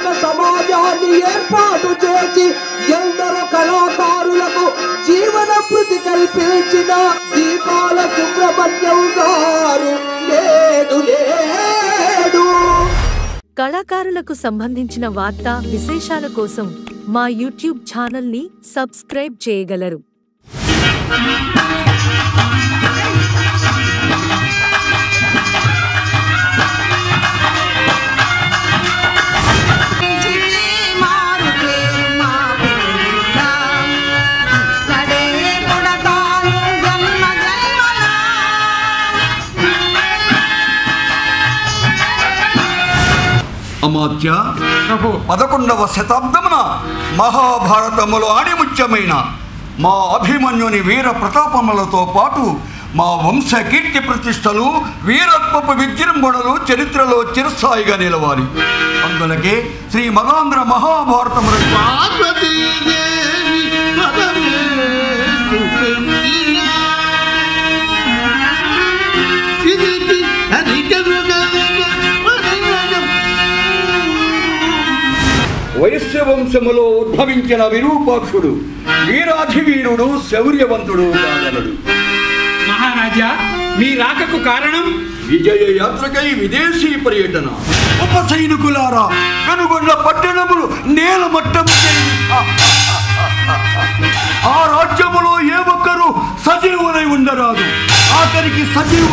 ఒక సమాజాన్ని ఏర్పాటు చేసి ఎందరో కళాకారులకు జీవన భృతి కల్పించిన దీపాల సుబ్రహ్మణ్యం గారు లేడు. కళాకారులకు సంబంధించిన వార్తా విశేషాల కోసం మా యూట్యూబ్ ఛానల్ని సబ్స్క్రైబ్ చేయగలరు. అమాత్య 11వ శతాబ్దమున మహాభారతములో ఆణిముత్యమైన మా అభిమన్యుని వీర ప్రతాపములతో పాటు మా వంశ కీర్తి ప్రతిష్టలు వీరత్వపు విజృంభణలు చరిత్రలో చిరస్థాయిగా నిలవాలి. అందులకే శ్రీ మదాంధ్ర మహాభారతము వైశ్యవంశములో ఉద్భవించిన విరూపాక్షుడు వీరాధివీరుడు శౌర్యవంతుడు కాగలడు. మహారాజా, మీ రాకకు కారణం విజయ యాత్రకై విదేశీ పర్యటన. ఉప సైనికులారా, కనుగొన్న పట్టణములు నేలమట్టం ఆ రాజ్యములో ఏ ఒక్కరూ సజీవులై ఉండరాదు. ఆఖరికి సజీవు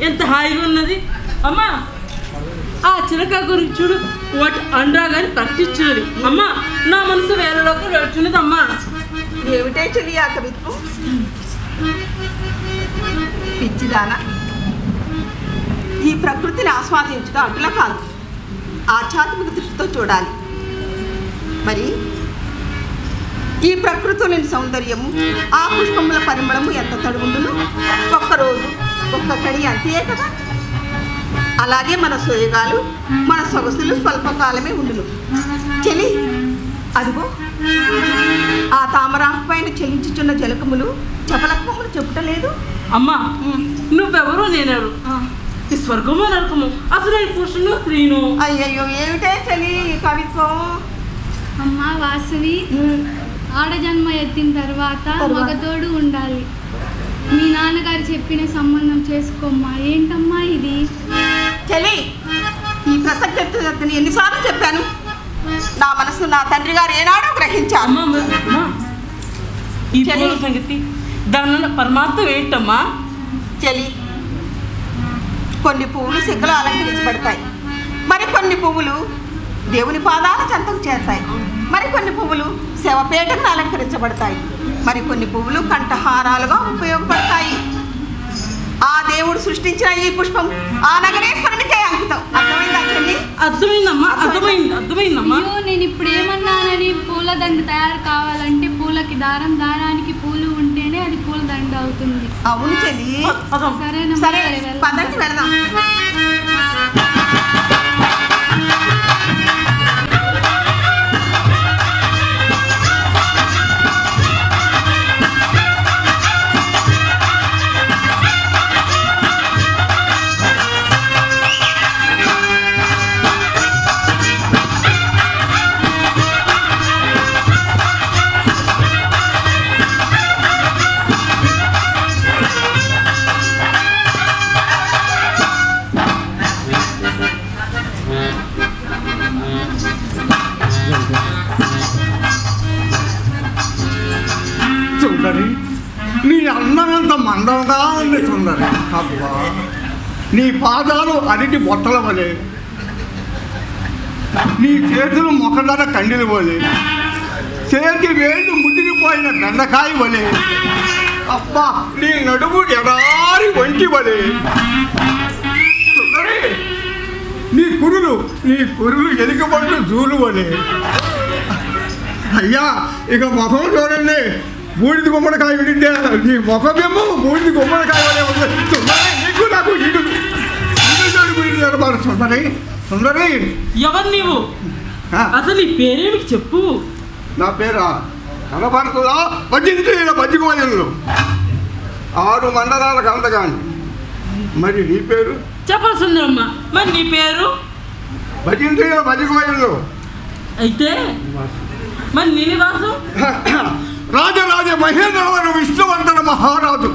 ఎంత హాయిగా ఉన్నది అమ్మా. ఆ చిలక గురించి చూడు వాటి అనురాగాన్ని ప్రకటించినది. అమ్మా నా మనసు వేలలోకి వెళ్తున్నదమ్మా. ఏమిటే చెల్లి ఆ కవిత్వం? పిచ్చిదాన, ఈ ప్రకృతిని ఆస్వాదించడం అట్లా కాదు, ఆధ్యాత్మిక దృష్టితో చూడాలి. మరి ఈ ప్రకృతిలోని సౌందర్యము, ఆ పుష్పముల పరిమళము ఎంత తడుగుండును? ఒక్కరోజు ఒక్క కడి అంతే కదా. అలాగే మన సోయగాలు, మన సొగసులు స్వల్పకాలమే ఉండును. చెలి అదిగో ఆ తామరాకు పైన చెలించుచున్న జలకములు చపలత్వములు చెప్పుటలేదు. అమ్మా నువ్వెవరో నేనెవరు? ఈ స్వర్గమో నరకము? అసలు నేను పురుషును స్త్రీను. అయ్యయ్యో ఏమిటే చెలి కవిత్వం? అమ్మ వాసవి, ఆడజన్మ ఎత్తిన తర్వాత మగతోడు ఉండాలి. మీ నాన్నగారు చెప్పిన సంబంధం చేసుకోమ్మా. ఏంటమ్మా ఇది? చెలి ఈ ప్రసక్తి ఎన్నిసార్లు చెప్పాను? నా మనసు నా తండ్రి గారు ఏనాడో గ్రహించారు. ఈ పూల సంగతి దానిలో పరమార్థం ఏంటమ్మా? చెలి కొన్ని పువ్వులు సిగ్గలు అలంకరించబడతాయి, మరి కొన్ని పువ్వులు దేవుని పాదాల చెంతకు చేస్తాయి, మరి కొన్ని పువ్వులు శవపేటకు అలంకరించబడతాయి, మరి కొన్ని పువ్వులు కంఠహారాలుగా ఉపయోగపడతాయి. ఆ దేవుడు సృష్టించిన ఈ పుష్పం ఆ నగరేశ్వరునికే అంకితం. అర్థమైందా చెల్లి? అర్థమైందమ్మా, అర్థమైందమ్మా. అయ్యో నేను ఇప్పుడు ఏమన్నానని? పూలదండ తయారు కావాలంటే పూలకి దారం, దారానికి పూలు ఉంటేనే అది పూలదండ అవుతుంది. అవును చెల్లి. సరేనమ్మా, సరే పదండి వెళదాం. సుందరి, నీ అన్నమంత మందంగా ఉంది సుందరి. అబ్బా, నీ పాదాలు అరటి బొట్టల వలె, నీ చేతులు మొక్కదర కండిలు వలె, చేతి వేళ్ళు ముదిరిపోయిన బెండకాయ వలె, అబ్బా నీ నడుము ఎడారి వంటి వలె. సుందరి, నీ కురులు ఎలుకబంటు జూలు వలె. అయ్యా ఇక ముఖం చూడండి, బూడిది గుమ్మడికాయ వింటే నీ ముఖమేమో బూడిది గుమ్మడికాయ వలె ఉంది. నీకు నాకు ఇటు సుందరి. సుందరి ఎవరు నీవు? అసలు నీ పేరేమిటి చెప్పు. నా పేరా కనపడుతుందా? బజ్జికోయలు 6 మండలాల కలదగాని. మరి నీ పేరు? చెప్పరు సుందరమ్మ. మరి నీ పేరు? బజ్జికోయలు. అయితే మరి నీ నివాసం? రాజరాజ మహేంద్రవరం విష్ణువర్ధన మహారాజు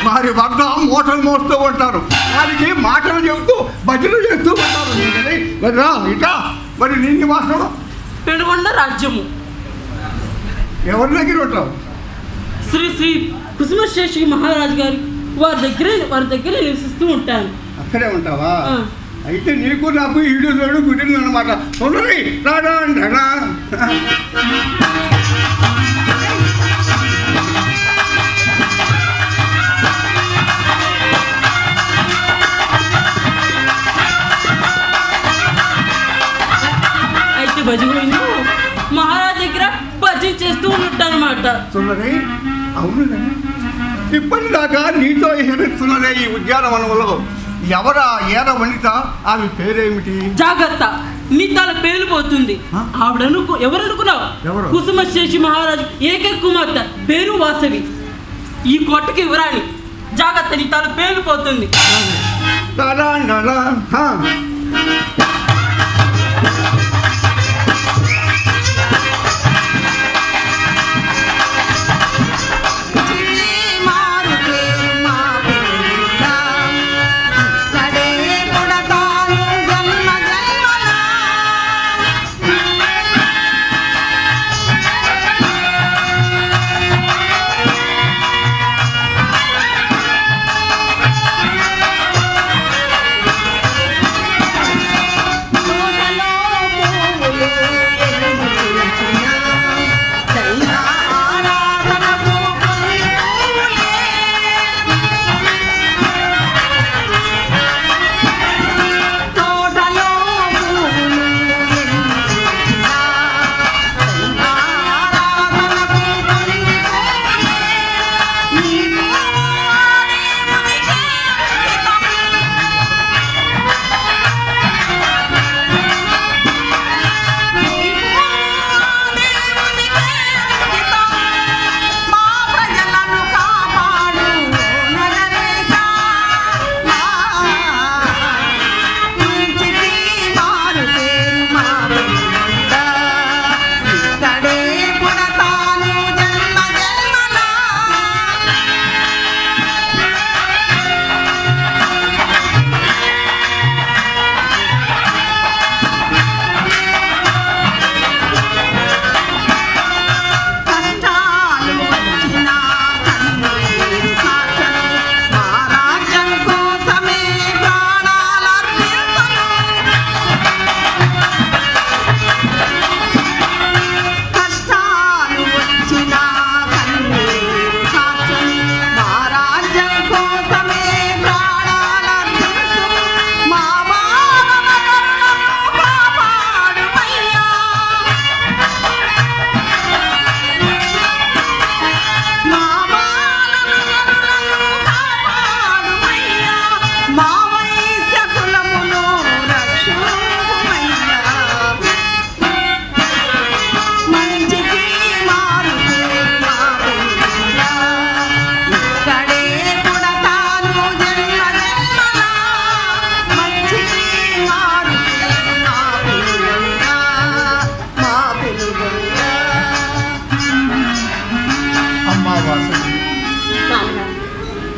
వారి వద్ద మూటలు మోస్తూ ఉంటారు. వారికి మాటలు చెబుతూ భజనలు చేస్తూ ఉంటారు. ఇటా మరి నీ నివాసం? పెనుగొండ రాజ్యము. ఎవరి దగ్గర ఉంటావు? శ్రీ శ్రీ కుసుమశేషి మహారాజు గారి వారి దగ్గర నివసిస్తూ ఉంటాను. అక్కడే ఉంటావా? అయితే నీకు నాకు ఈడు తోడు కుదిరింది అనమాట. సుందరి రాడా అంటాడా? అయితే భజన మహారాజు దగ్గర భజన చేస్తూ ఉంటానమాట. సుందరి అవును, ఇప్పటిదాకా నీతో హెరిస్తున్నదే ఈ ఉద్యానవనంలో ఎవరా ఏర వనిత? ఆమె పేరేమిటి? జాగ్రత్త, నీ తల పేలిపోతుంది. ఎవరనుకున్నావు? కుసుమశేషి మహారాజు ఏకైక కుమార్తె, పేరు వాసవి. ఈ కోటకి వివరాణి. జాగ్రత్త, నీ తల పేలిపోతుంది.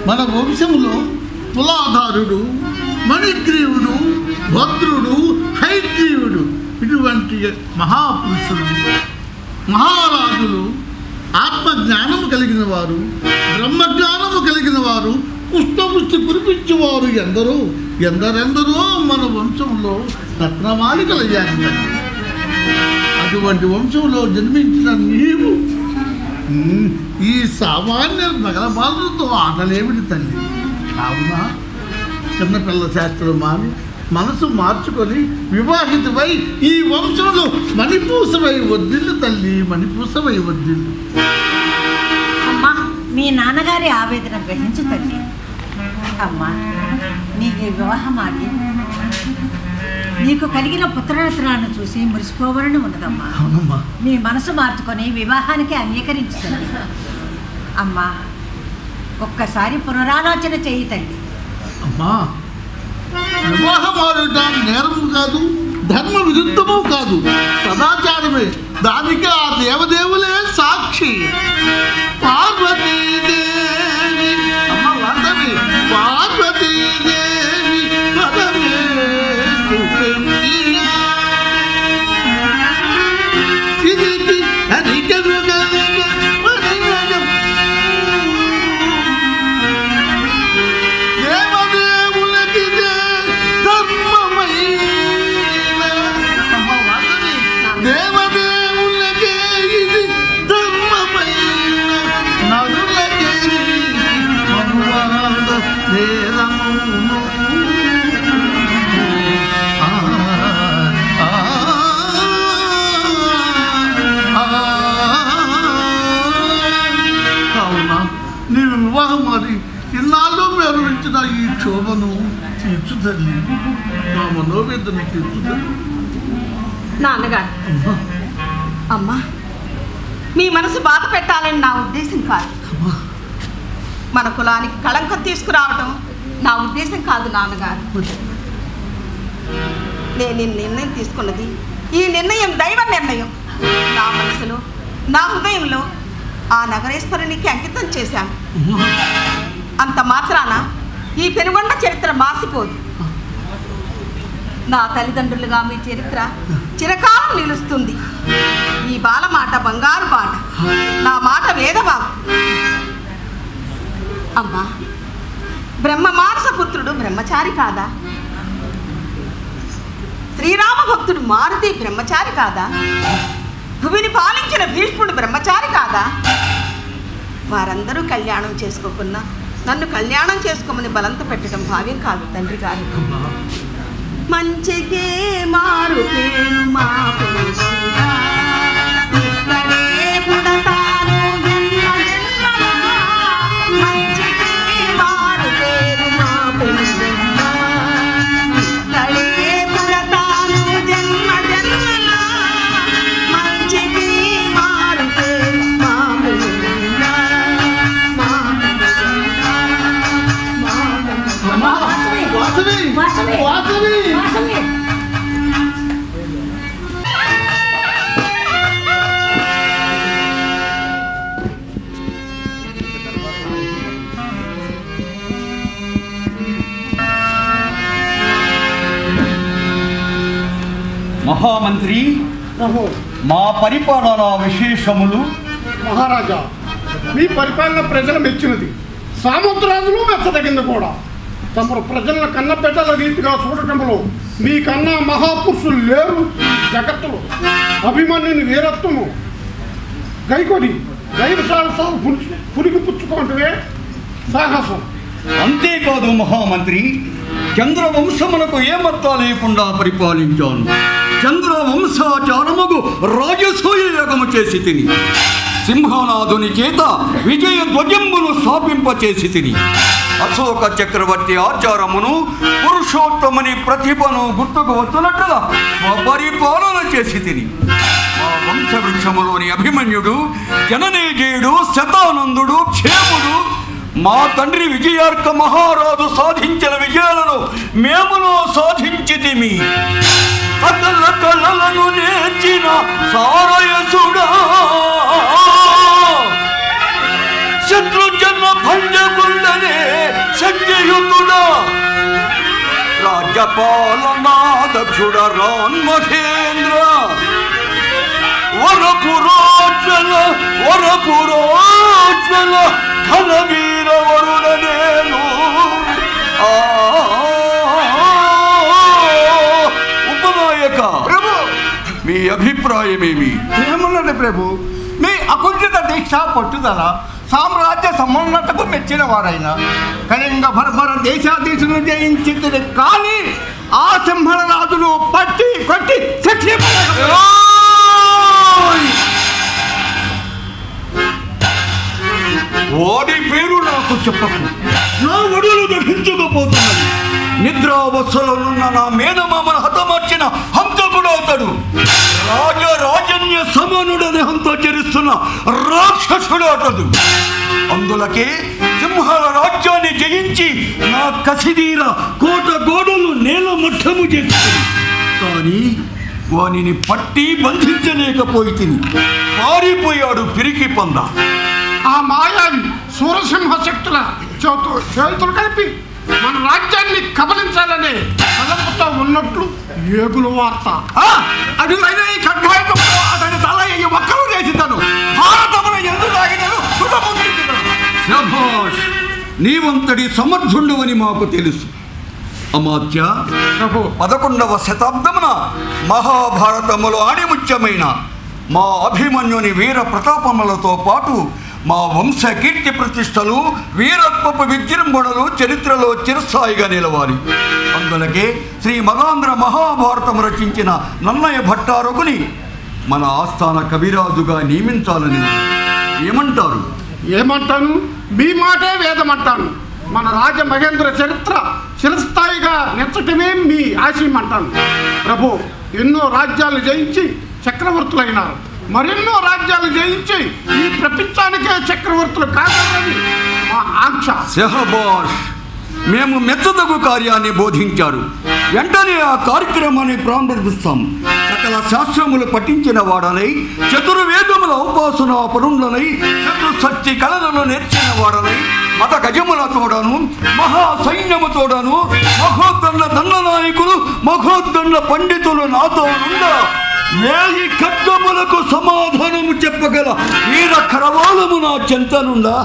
మన వంశంలో తులాధారుడు, మణిగ్రీవుడు, భద్రుడు, హైగ్రీవుడు ఇటువంటి మహాపురుషులు, మహారాజులు, ఆత్మజ్ఞానము కలిగిన వారు, బ్రహ్మజ్ఞానము కలిగిన వారు, పుష్పపుష్టి కురిపించేవారు ఎందరెందరో మన వంశంలో రత్నమాలికలయ్యారు. అటువంటి వంశంలో జన్మించిన నీవు ఈ సామాన్య నగర బాలులతో ఆటలేమిటి తల్లి? కావున చిన్నపిల్ల శాస్త్రం మాని మనసు మార్చుకొని వివాహితమై ఈ వంశంలో మణిపూసమై వద్దిల్లు తల్లి, మణిపూసమై వద్దిల్లు. అమ్మా, మీ నాన్నగారి ఆవేదన గ్రహించు తల్లి. అమ్మా, నీకు వివాహం ఆడి నీకు కలిగిన పుత్రరత్నాలను చూసి మురిసిపోవాలని ఉన్నదమ్మా. నీ మనసు మార్చుకొని వివాహానికి అంగీకరించుతుంది. అమ్మా, ఒక్కసారి పునరాలోచన చేయి తల్లి. అమ్మా, వివాహం ఆడటం నేరము కాదు, ధర్మ విరుద్ధము కాదు, సదాచారమే. దానికి ఆ దేవదేవులే సాక్షి. పార్వతీదేవి అమ్మ వాసవి, పార్వతీదేవి సిరికి హరికను ఇన్నాళ్ళు మెరువించిన ఈ క్షోభను తీర్చు తల్లి, మా మనోవేదన తీర్చు తల్లి. నాన్నగారు, అమ్మా, మీ మనసు బాధ పెట్టాలని నా ఉద్దేశం కాదు. మన కులానికి కళంకం తీసుకురావటం నా ఉద్దేశం కాదు నాన్నగారు. నేను ఈ నిర్ణయం తీసుకున్నది, ఈ నిర్ణయం దైవ నిర్ణయం. నా మనసులో, నా హృదయంలో ఆ నగరేశ్వరునికి అంకితం చేశాను. అంత మాత్రాన ఈ పెనుగొండ చరిత్ర మాసిపోదు. నా తల్లిదండ్రులుగా మీ చరిత్ర చిరకాలం నిలుస్తుంది. ఈ బాల మాట బంగారు బాట, నా మాట వేదవాకు. అమ్మా, బ్రహ్మ మానసపుత్రుడు బ్రహ్మచారి కాదా? శ్రీరామ భక్తుడు మారుతి బ్రహ్మచారి కాదా? భూమిని పాలించిన భీష్ముడు బ్రహ్మచారి కాదా? వారందరూ కళ్యాణం చేసుకోకున్నా నన్ను కళ్యాణం చేసుకోమని బలంత పెట్టడం భావ్యం కాదు తండ్రి గారు. మంచికే మారు పేరు మా ఇక్కడే పుడతాను జన్మ జన్మలా. మంచికే మారు పేరు మా ఇక్కడే పుడతాను జన్మ జన్మలా. మంచికే మారు పేరు మా మహామంత్రి, మా పరిపాలన విశేషములు. మహారాజా, మీ పరిపాలన ప్రజలు మెచ్చినది, సామంతరాజులు మెచ్చదగింది కూడా. తమరు ప్రజలను కన్నబిడ్డల రీతిగా చూడటంలో మీకన్నా మహాపురుషులు లేరు జగత్తులో. అభిమన్యుని వీరత్వము గైకొని గైరసాలు పురికి పుచ్చుకోవటమే సాహసం. అంతేకాదు మహామంత్రి, చంద్రవంశమునకు ఏమత్తా లేకుండా పరిపాలించాను. చంద్రవంశాచారముకు రాజసూయ యాగము చేసి తిని, సింహనాథుని చేత విజయ ధ్వజంబును స్థాపింపచేసి తిని, అశోక చక్రవర్తి ఆచారమును, పురుషోత్తముని ప్రతిభను గుర్తుకు వచ్చినట్లుగా స్వపరిపాలన చేసి తిని, మా వంశవృక్షములోని అభిమన్యుడు, జననేజయుడు, శతానందుడు, క్షేముడు, మా తండ్రి విజయార్క మహారాజు సాధించిన విజయాలను మేమును సాధించితిమి. సకల కళలను నేర్చిన సారయసుడా, శత్రుజన భంజగుండనే పాలనా దక్షుడ రాన్ మహేంద్ర వరపురోజ్వల ఘనవీర వరుణ నేను ఉపనాయక ప్రభు మీ అభిప్రాయమేమి? ఏమున్నది ప్రభు, మీ అకుంఠిత దీక్ష పట్టుదల సామ్రాజ్య సమున్నతకు మెచ్చిన వారైన కళింగ భర్భర దేశాధీశులను జయించింది, కానీ ఆ సింహళ రాజులు పట్టి కొట్టి వాడి పేరు నాకు చెప్పకు, నా ఒడులు దహించకపోతున్నది. నిద్రావస్థలోనున్న నా మేనమామను హతమార్చిన హంతకుడు అవుతాడు. రాజన్య సమానుడని హంతచరిస్తున్న రాక్షసుడు అతడు. అందులకే సింహాల రాజ్యాన్ని జయించి నా కసిదీర కోట గోడలు నేల మట్టము చేస్తుంది. కానీ వానిని పట్టి బంధించలేకపోయి పారిపోయాడు పిరికి పొంద. ఆ మాయావి సూరసింహ శక్తుల చేతులు కలిపి మన రాజ్యాన్ని కబలించాలనే తలంపుతో ఉన్నట్లు ఏగుల వార్త. అటులైన ఈ ఖడ్గాయుధంతో అతని తల ఒక్కరు చేసిద్దాను, భారతమున ఎందుకు శభాష్, నీవంతటి సమర్థుండవని మాకు తెలుసు. అమాత్య, 11వ శతాబ్దమున మహాభారతములో ఆణిముత్యమైన మా అభిమన్యుని వీర ప్రతాపములతో పాటు మా వంశ కీర్తి ప్రతిష్టలు వీరత్వపు విజృంభణలు చరిత్రలో చిరస్థాయిగా నిలవాలి. అందులకే శ్రీ మగాంధ్ర మహాభారతము రచించిన నన్నయ్య భట్టారకుని మన ఆస్థాన కవిరాజుగా నియమించాలని ఏమంటారు? ఏమంటాను, మీ మాటే వేదమంటాను. మన రాజ మహేంద్ర చరిత్ర చిరస్థాయిగా నెచ్చటమే మీ ఆశయమంటాను. ప్రభు, ఎన్నో రాజ్యాలు జయించి చక్రవర్తులైనారు, మరెన్నో రాజ్యాలు జయించి ఈ ప్రపంచానికే చక్రవర్తులు కావాలని మా ఆంక్ష. శహబాష్, మేము మెచ్చదగు కార్యాన్ని బోధించారు. వెంటనే ఆ కార్యక్రమాన్ని ప్రారంభిస్తాం. సకల శాస్త్రములు పఠించిన వాడనై, చతుర్వేదముల ఉపాసన పరుండ్లనై, చతుశక్తి కళలను నేర్చిన వాడనై, మత గజములతోడను మహా సైన్యముతోడను మహోద్దండ దండనాయకులు మహోద్దండ పండితులు నాతో ఉండా వేయి ఖడ్గములకు సమాధానము చెప్పగల వీర కరవాలము నా చెంతనుండా.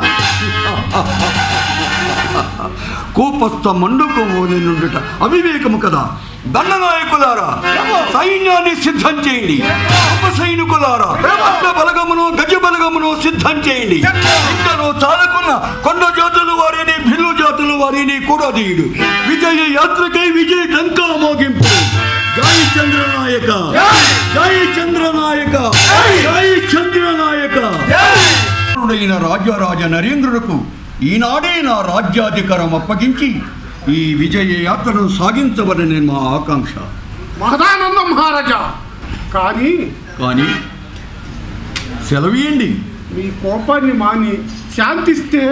కూపస్థ మండుకోని నుండుట అవివేకము కదా. దండనాయకులారా, సైన్యాన్ని సిద్ధం చేయండి. ఉప సైనికులారా, బలగమును గజ బలగమును సిద్ధం చేయండి. ఇంకను చాలకున్న కొండ జాతుల వారిని భిల్లు జాతుల వారిని కూడా తీయుడు. విజయ యాత్రకై విజయ డంకా మోగింపు. జై చంద్రనాయక, జై చంద్రనాయక, జై చంద్రనాయక. రాజారాజ నరేంద్రులకు ఈనాడే నా రాజ్యాధికారం అప్పగించి ఈ విజయ యాత్రను సాగించవలని మా ఆకాంక్ష. మహదానంద మహారాజా, కానీ సెలవీయండి. మీ కోపాన్ని మాని శాంతిస్తే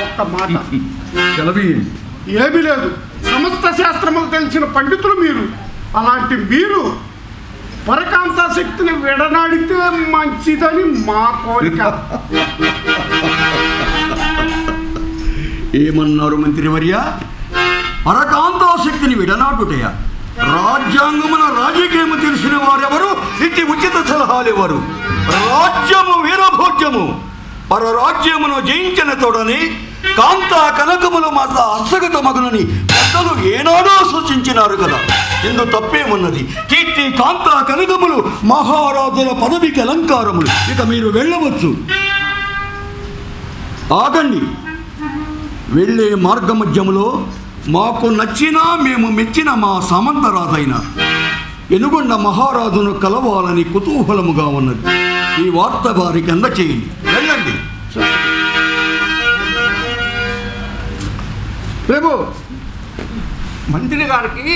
ఒక్క మాట. సెలవీయండి. ఏమీ లేదు, సమస్త శాస్త్రములు తెలిసిన పండితులు మీరు. అలాంటి మీరు పరకాంత శక్తిని విడనాడితే మంచిదని మా కోరిక. ఏమన్నారు మంత్రివర్య? పరకాంతాశక్తిని విడనాటుటయా? రాజ్యాంగమున రాజకీయము తెలిసిన వారెవరు ఇట్టి ఉచిత సలహాలెవరు? రాజ్యము వీరభోజ్యము. పరరాజ్యమును జయించిన తోడని కాంతా కనకములు మాత హస్తగత మగునని పెద్దలు ఏనాడో సూచించినారు కదా. ఇందు తప్పేమున్నది? కీర్తి కాంతా కనకములు మహారాజుల పదవికి అలంకారములు. ఇక మీరు వెళ్ళవచ్చు. ఆగండి. వెళ్ళే మార్గమధ్యములో మాకు నచ్చినా మేము మెచ్చిన మా సామంతరాజైన ఎనుగొండ మహారాజును కలవాలని కుతూహలముగా ఉన్నది. ఈ వార్త వారికి అందచేయండి. వెళ్ళండి. ప్రభు, మంత్రి గారికి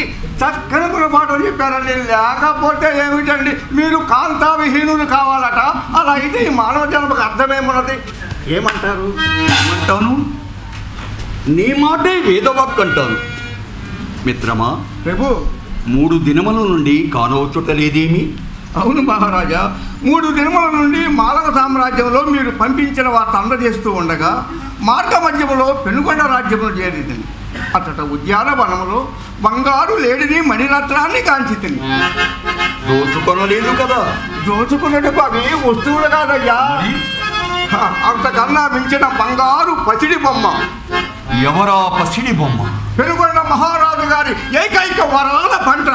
చక్కని గుణపాఠం చెప్పారండి. లేకపోతే ఏమిటండి, మీరు కాంతా విహీనులు కావాలట. అలా అయితే ఈ మానవ జన్మకు అర్థమేమున్నది? ఏమంటారు? ఏమంటాను? నీ మాటే వేదవాక్ అంటాను. మిత్రమా ప్రభు, 3 దినముల నుండి కానవచ్చుటలేదేమి? అవును మహారాజా, 3 దినముల నుండి మాలవ సామ్రాజ్యంలో మీరు పంపించిన వార్త అందజేస్తూ ఉండగా మార్గ మధ్యములో పెనుగొండ రాజ్యంలో చేరింది. అతట ఉద్యానవనములో బంగారు లేడిని మణిరత్నాన్ని కాంచితిని. దోచుకొనలేదు కదా? దోచుకున్నట్టుకు అవి వస్తువులు కాదయ్యా, అంతకన్నా మించిన బంగారు పసిడి బొమ్మ. ఎవరా పసిడి బొమ్మ? పెనుగొండ మహారాజు గారి ఏకైక వరాల పంట.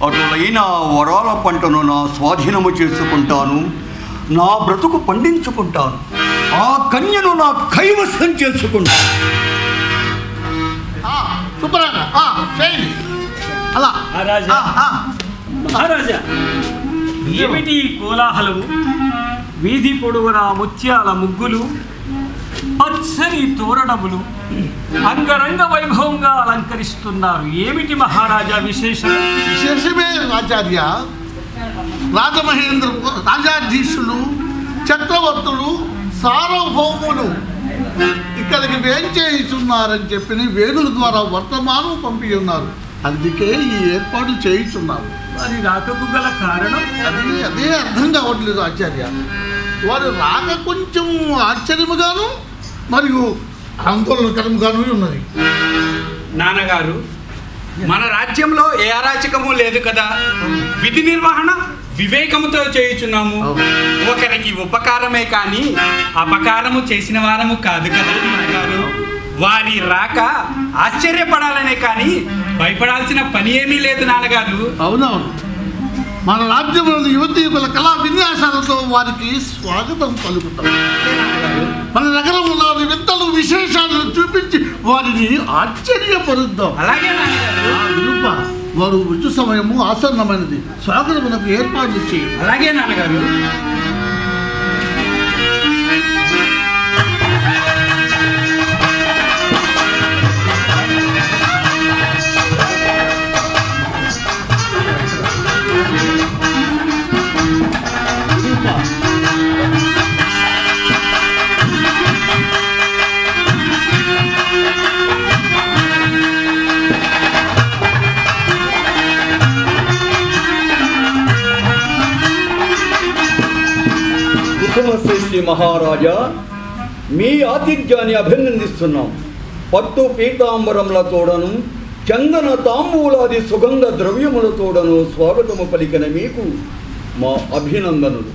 అటులైన వరాల పంటను నా స్వాధీనము చేసుకుంటాను, నా బ్రతుకు పండించుకుంటాను, ఆ కన్యను నా కైవసం చేసుకుంటాను. మహారాజా, ఏమిటి కోలాహలము? వీధి పొడవునా ముత్యాల ముగ్గులు, పచ్చని తోరణములు అంగరంగ వైభవంగా అలంకరిస్తున్నారు. ఏమిటి మహారాజా విశేషం? విశేషమే ఆచార్య. రాజమహేంద్ర రాజాధీశులు, చక్రవర్తులు, సార్వభౌములు ఇక్కడికి వేంచేయుచున్నారని చెప్పి వేణుల ద్వారా వర్తమానం పంపి ఉన్నారు. అందుకే ఈ ఏర్పాటు చేయుచున్నారు. వారి రాకకు గల కారణం? అదే అర్థం కావట్లేదు ఆచార్య. వారి రాక కొంచెం ఆశ్చర్యముగాను మరియు ఆందోళనకరంగాను ఉన్నది. నాన్నగారు, మన రాజ్యంలో ఏ అరాచకము లేదు కదా. విధి నిర్వహణ వివేకముతో చేయుచున్నాము. ఒకరికి ఉపకారమే కానీ అపకారము చేసిన వారము కాదు కదా నాన్నగారు. వారి రాక ఆశ్చర్యపడాలనే కానీ భయపడాల్సిన పని ఏమీ లేదు నాన్నగారు. అవునవును, మన రాజ్యంలోని యువతీయుల కళా విన్యాసాలతో వారికి స్వాగతం పలుకుతాం. మన నగరంలోని వింతలు విశేషాలను చూపించి వారిని ఆశ్చర్యపరుద్దాం. అలాగే వారు రుచు సమయము ఆసన్నమైనది. స్వాగతమునకు ఏర్పాట్లు చేయండి. అలాగే నాన్నగారు. శ్రీ మహారాజా, మీ ఆతిథ్యాన్ని అభినందిస్తున్నాం. పట్టు పీతాంబరములతోడను చందన తాంబూలాది సుగంధ ద్రవ్యములతోడను స్వాగతము పలికిన మీకు మా అభినందనలు.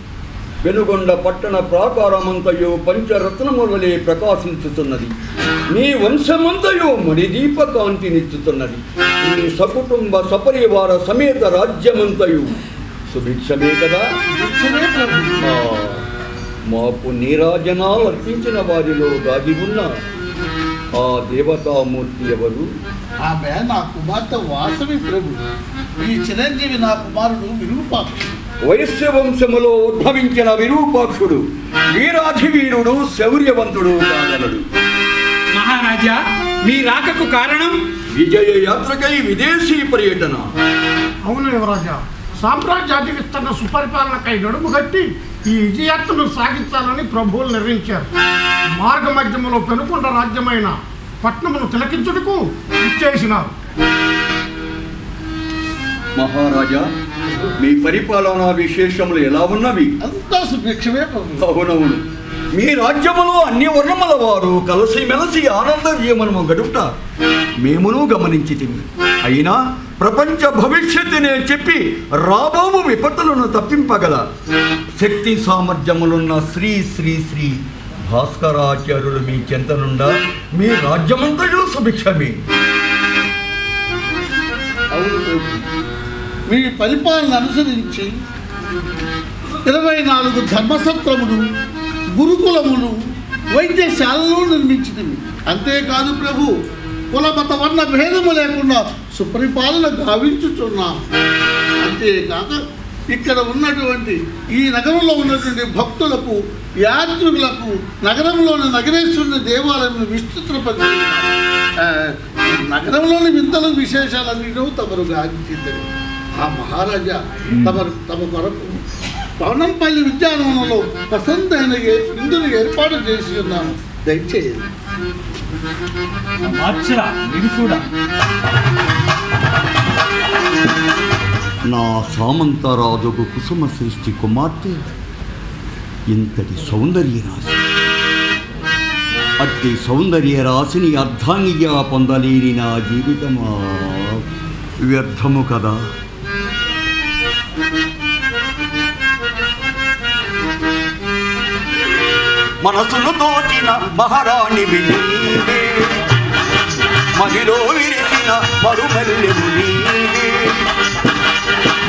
వెనుగొండ పట్టణ ప్రాకారమంతయు పంచరత్నములలే ప్రకాశించుతున్నది. మీ వంశమంతయు మణిదీప కాంతినిచ్చుతున్నది. మీ సకుటుంబ సపరివార సమేత రాజ్యమంతయు సుభిక్షమే కదా. మాకు నీరాజనాలు అర్పించిన వారిలో దాగి ఉన్న ఆ దేవతామూర్తి ఎవరు? ఆమె నా కుమార్తె వాసవి ప్రభు. ఈ చిరంజీవి నా కుమారుడు విరూపాక్షుడు. వైశ్య వంశములో ఉద్భవించిన విరూపాక్షుడు వీరాధివీరుడు, శౌర్యవంతుడు కాగలడు. మహారాజా, మీ రాకకు కారణం? విజయ యాత్రకై విదేశీ పర్యటన. అవును యువరాజా, సామ్రాజ్యాది విస్తరణ సుపరిపాలనకై నడుము కట్టి ఈ విజయాత్రను సాగించాలని ప్రభువులు నిర్ణయించారు. మార్గ మధ్యములో పెనుకొండ రాజ్యమైన పట్నమును తిలకించుటకు ఇచ్చేసినారు. మహారాజా, మీ పరిపాలనా విశేషములు ఎలా ఉన్నవి? అంతా సుభిక్షమే ప్రభు. అవునవును, మీ రాజ్యములో అన్ని వర్ణముల వారు కలిసిమెలిసి ఆనంద జీవనము గడుపుతారు. మేమును గమనించితిమి. అయినా ప్రపంచ భవిష్యత్తునే చెప్పి రాబోవు విపత్తులను తప్పింపగల శక్తి సామర్థ్యములున్న శ్రీ శ్రీ శ్రీ భాస్కరాచార్యులు మీ చెంతనుండా మీ రాజ్యమంతయు సుభిక్షమే. అవును ప్రభు, మీ పరిపాలన అనుసరించి 24 ధర్మసత్రములు, గురుకులములు, వైద్యశాలను నిర్మించింది. అంతేకాదు ప్రభు, కులమత వర్ణ భేదము లేకుండా సుపరిపాలన గావించుచున్నాం. అంతేకాక ఇక్కడ ఉన్నటువంటి ఈ నగరంలో ఉన్నటువంటి భక్తులకు, యాత్రికులకు నగరంలోని నగరేశ్వరుని దేవాలయం విస్తృతపరిచి నగరంలోని వింతలు విశేషాలన్నీ తమరు గావించింది. ఆ మహారాజా తమ కొరకు పవనంపల్లి ఉద్యానవనంలో ప్రసంతైన విందును ఏర్పాటు చేసి ఉన్నాను. దయచేయండి. నా సామంతరాజుకు కుసుమ సృష్టి కుమార్తె ఇంతటి సౌందర్య రాశి అట్టి సౌందర్య రాశిని అర్ధాంగిగా పొందలేని నా జీవితమా వ్యర్థము కదా. మనసును దోచిన మహారాణివి నీవే, మదిలో విరిసిన మరుమల్లెము నీవే.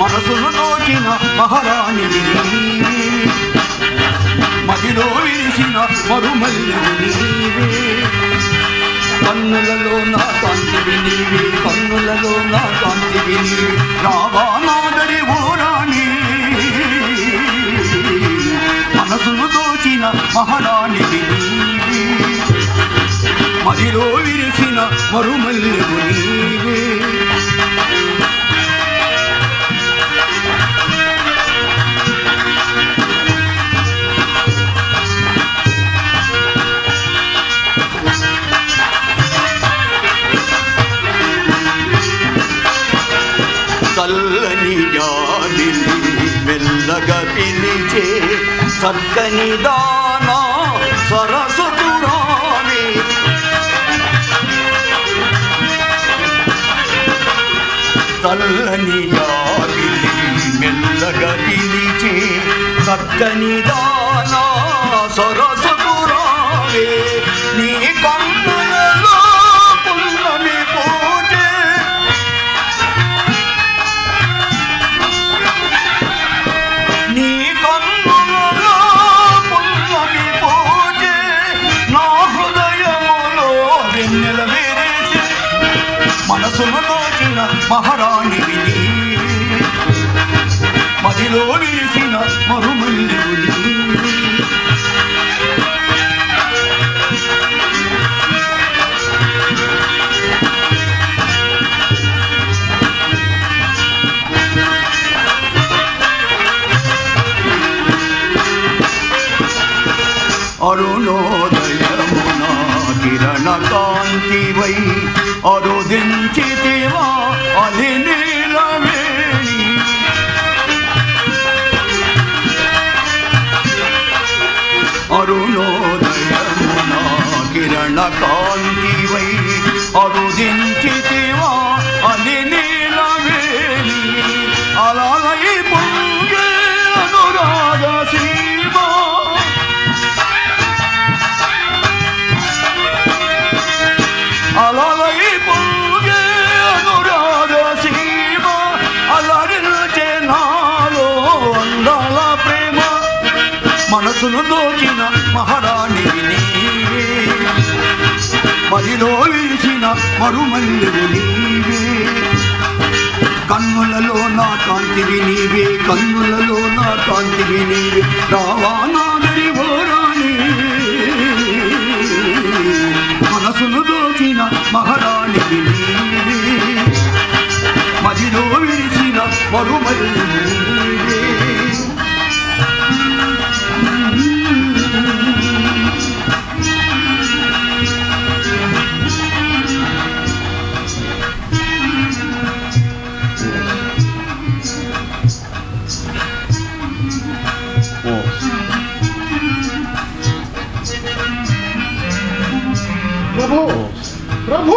మనసును దోచిన మహారాణివి నీవే, మదిలో విరిసిన మరుమల్లెము నీవే. కన్నులలో నా కాంతివి నీవే, కన్నులలో నా కాంతివి నీవే. రావా నాదరి ఓరాణి, మనసును దోచిన మహారాణివి నీవే, మదిలో విరిసిన మరుమల్లెము నీవే. చల్లని జాబిలి మెల్లగా పిలిచే చక్కని దానా సరస్వతు రావే. చల్లని జాబిలి మెల్లగా పిలిచే చక్కని దానా సరస్వతు రావే. నీ కన్నులలో పున్నమి పూజే, నీ కన్నులలో పున్నమి పూజే. నా హృదయములో వెన్నెల వేరేసి మనసును దోచిన మహారాణివి నీవే, మదిలో వేసిన మరుమల్లెము నీవే. అరుణోదయమున కిరణ కాంతివై అరుదించితివా అలి నీలవేణి. అరుణోదయమున కిరణ కాంతివై అరుదించితివా అలి నీలవేణి. అలలై పొంగే అనురాగ సీమ, అలలై పొంగే అనురాగ సీమ. అలరిల్చే నాలో అందాల ప్రేమ, మనసును దోచిన మహారాణివి నీవే, మదిలో విరిసిన మరుమల్లెము నీవే. కన్నులలో నా కాంతివి నీవే, కన్నులలో నా కాంతివి నీవే. రావా నాదరి ఓరాణి, మనసును దోచిన మహారాణివి నీవే, మదిలో విరిసిన మరుమల్లెము నీవే. ప్రభు ప్రభు,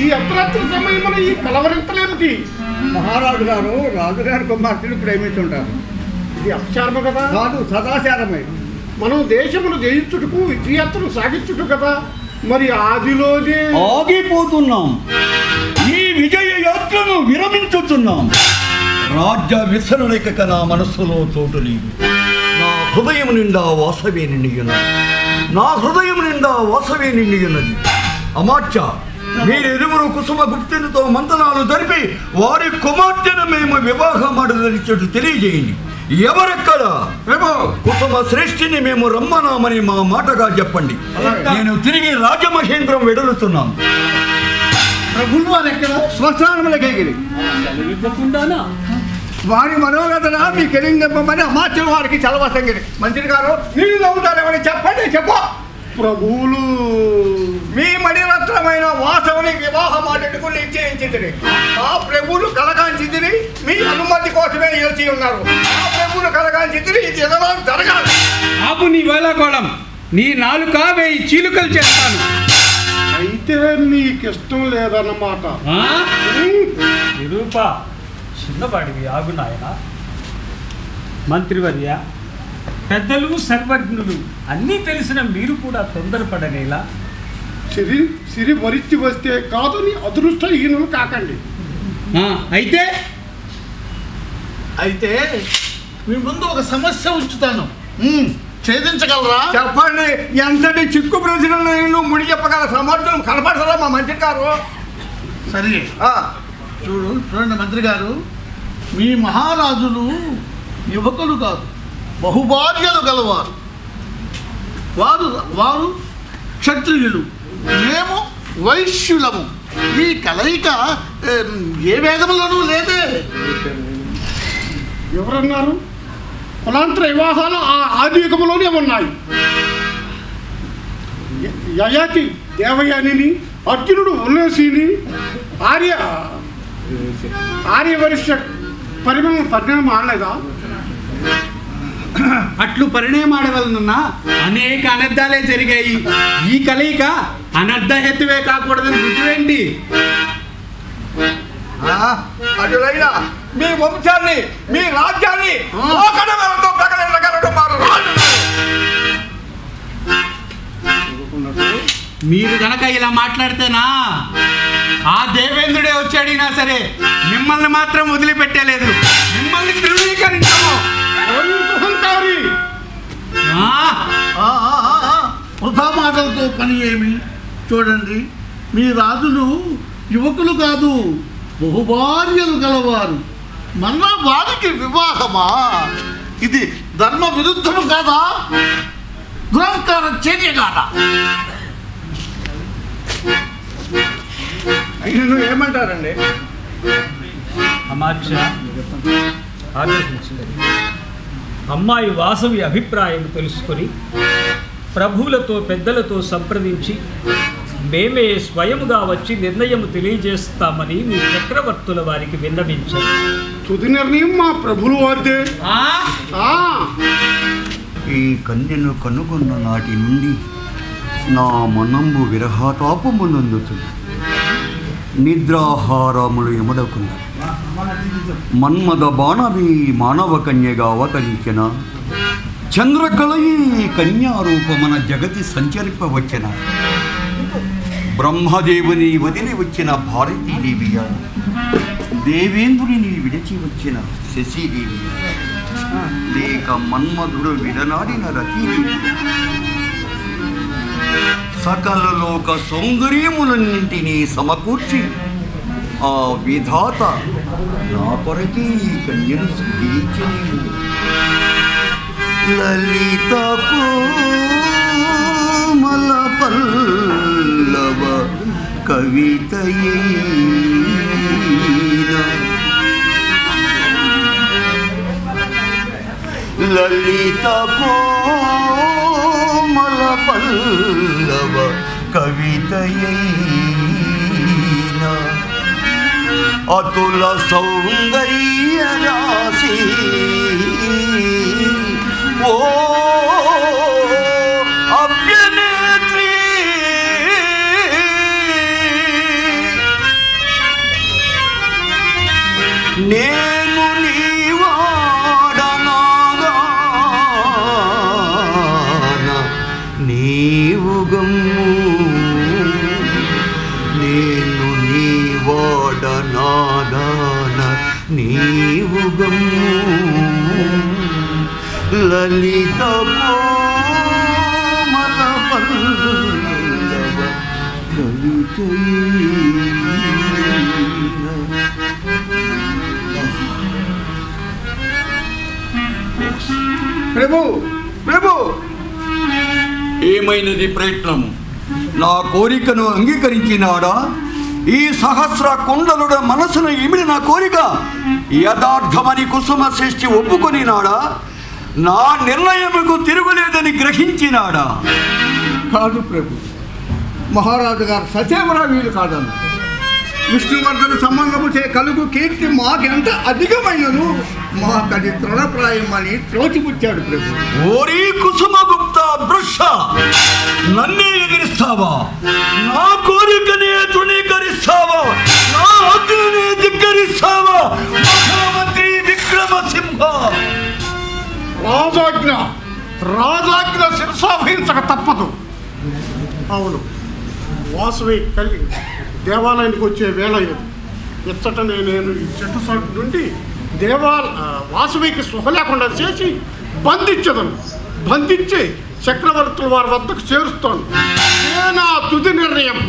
ఈ అర్ధరాత్రి సమయమున ఈ కలవరింతలేమిటి? మహారాజు గారు రాజుగారి కుమార్తెను ప్రేమించుంటారు. ఇది అపచారము కదా? కాదు, సదాచారమే. మనం దేశమును జయించుటకు విజయాత్రను సాగించుట కదా, మరి ఆదిలోనే ఆగిపోతున్నాం. ఈ విజయ యాత్రను విరమించుతున్నాం. రాజ్య విసరణకి నా మనస్సులో చోటు లేదు. నా హృదయం నిండా వాసవే నిండి ఉన్నది, నా హృదయం నిండా వాసవే నిండి ఉన్నది. అమాత్య, మీరిరువురు కుసుమ గుప్తునితో మంతనాలు జరిపి వారి కుమార్తెను మేము వివాహమాడదలిచెట్టు తెలియజేయండి. ఎవరెక్కడ? కుసుమ శ్రేష్ఠిని మేము రమ్మనామని మా మాటగా చెప్పండి. నేను తిరిగి రాజమహేంద్రం వెడలుతున్నాను. ప్రభులు వారు ఎక్కడ? శ్మశానములకెగిరి వారి మనోవేదన మీకు ఎరిందింపమని అమాత్యులు వారికి చలవసంగిరి. మంత్రి గారు, నీళ్ళు నవ్వుతారేమని చెప్పండి. చెప్ప ప్రభువులు మీ మణిరత్నమైన వాసవుని వివాహమాటకు నిశ్చయించింది. ఆ ప్రభువులు కలగాంచింది మీ అనుమతి కోసమే నిలిచి ఉన్నారు. ఆ ప్రభువులు కలగాంచింది ఇది ఎదలా జరగాలి. ఆపు నీ వేళాకోళం. నీ నాలుక 1000 చీలుకలు చేస్తాను. అయితే నీకిష్టం లేదన్నమాట. నిరూప, చిన్నవాడివి ఆగు నాయన. మంత్రివర్య, పెద్దలు సర్వజ్ఞులు అన్నీ తెలిసిన మీరు కూడా తొందరపడనేలా? సిరి వరిచి వస్తే కాదని అదృష్టహీనులు కాకండి. అయితే మీ ముందు ఒక సమస్య ఉంచుతాను, ఛేదించగలరా? చెప్పండి. ఎంతటి చిక్కు ప్రశ్నలు ముడి చెప్పగల సమర్థులు కనపడతారా మా మంత్రి గారు? సరే చూడండి మంత్రి గారు, మీ మహారాజులు యువకులు కాదు, బహుభార్యలు గలవారు. వారు క్షత్రియులు, మేము వైశ్యులము. ఈ కలయిక ఏ వేదములోనూ లేదే. ఎవరన్నారు? కులాంతర వివాహాలు ఆ ఆది యుగంలోనే ఉన్నాయి. యయాతి దేవయానిని, అర్జునుడు ఉల్లేసిని, ఆర్యవర్ష పరిణామం ఆడలేదా? అట్లు పరిణయమాడవలనున్న అనేక అనర్థాలే జరిగాయి. ఈ కలయిక అనర్థ హేతువే కాకూడదని రుజువేంటి? అటులైనా మీ వంశాన్ని, మీ రాజ్యాన్ని మీరు గనక ఇలా మాట్లాడితేనా ఆ దేవేంద్రుడే వచ్చి అడిగినా సరే మిమ్మల్ని మాత్రం వదిలిపెట్టలేదు. మిమ్మల్ని ధృవీకరించము. వృధా మాటలతో పని ఏమి? చూడండి, మీ రాజులు యువకులు కాదు, బహుభార్యలు గలవారు. మన వారికి వివాహమా? ఇది ధర్మ విరుద్ధము కాదా? దురహంకార చర్య కాదా? ఏమంటారండి? అమాత్య ఆగ్రహించలేదు. అమ్మాయి వాసవి అభిప్రాయం తెలుసుకొని ప్రభువులతో పెద్దలతో సంప్రదించి మేమే స్వయముగా వచ్చి నిర్ణయం తెలియజేస్తామని మీ చక్రవర్తుల వారికి విన్నవించారు. తుది నిర్ణయం మా ప్రభులు వారిదే. ఈ కన్యను కనుగొన్న నాటి నుండి నా మనంబు విరహాతాపమునందుతుంది. నిద్రాహారములు ఎముడకున్న మన్మద బాణవి మానవ కన్యగా అవతరించిన చంద్రకళయి కన్యారూపమన జగతి సంచరింపవచ్చిన బ్రహ్మదేవుని వదిలి వచ్చిన భారతీదేవియ, దేవేంద్రుని విడిచి వచ్చిన శశీదేవి, లేక మన్మధుడు విడనాడిన రతీదేవి, సకల లోక సౌందర్యములన్నింటినీ సమకూర్చి ఆ విధాత నా కొరకి ఈ కన్యను సిద్ధించని లలిత కోమల పల్లవ కవితయైన లలిత కోమల పల్లవ కవితయైన అతుల సౌందర్య రాశి ఓ అభ్యనేత్రి నేను నీవాడనాగాన నీవు గమ్ము, నేను నీవాడనాగాన నీవు గమ్ము లలిత కోమల పల్లవ కవితయైన. ప్రభు ప్రభు ఏమైనది ప్రయత్నము? నా కోరికను అంగీకరించినాడా? ఈ సహస్ర కుండలుడ మనసును ఇమిడి నా కోరిక యథార్థమని కుసుమ శ్రేష్ఠి ఒప్పుకొనినాడా? నా నిర్ణయముకు తిరుగులేదని గ్రహించినాడా? కాదు ప్రభు, మహారాజు గారు సచేమరా వీలు కాదన్న. విష్ణువర్ధన సంబంధము చే కలుగు కీర్తి మాకెంత అధికమైనను మాకది తృణప్రాయం అని త్రోచిపుచ్చాడు ప్రభు. ఓరీ కుసుమ గుప్తా, భ్రష్ట నన్నే ఎగిరిస్తావా? నా కోరికనే తృణీకరిస్తావా? నా ఆజ్ఞనే ధిక్కరిస్తావా? ముఖ్యమంత్రి విక్రమసింహ, రాజాజ్ఞ రాజాజ్ఞ శిరసావహించక తప్పదు. అవును, వాసవి కలిగి దేవాలయానికి వచ్చే వేళ ఇది. ఇచ్చటనే నేను ఈ చెట్టు సాటు నుండి వాసవికి సుఖ లేకుండా చేసి బంధించి చక్రవర్తుల వారి వద్దకు చేరుస్తాను. ఇదే నా తుది నిర్ణయం.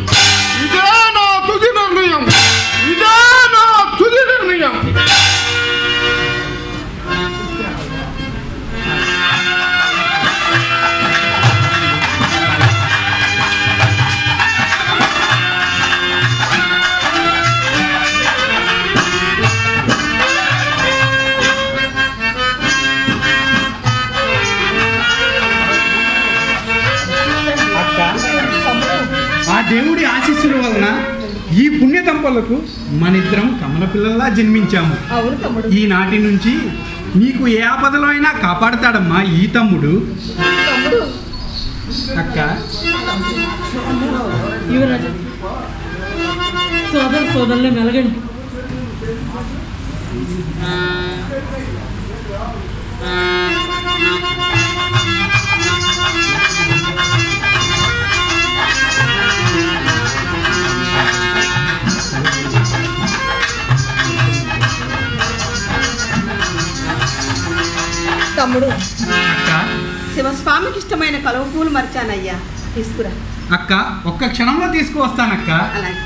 ఆ దేవుడి ఆశీస్సుల వలన ఈ పుణ్య దంపతులకు మనిద్దరం కమల పిల్లల్లా జన్మించాము. ఈనాటి నుంచి నీకు ఏ ఆపదలో అయినా కాపాడుతాడమ్మా ఈ తమ్ముడు. అక్క, సోదరులు మెలగండి. తమ్ముడు, అక్క, శివస్వామికి ఇష్టమైన కలువ పూలు మర్చానయ్యా, తీసుకురా. అక్క, ఒక్క క్షణంలో తీసుకువస్తానక్క. అలాగే.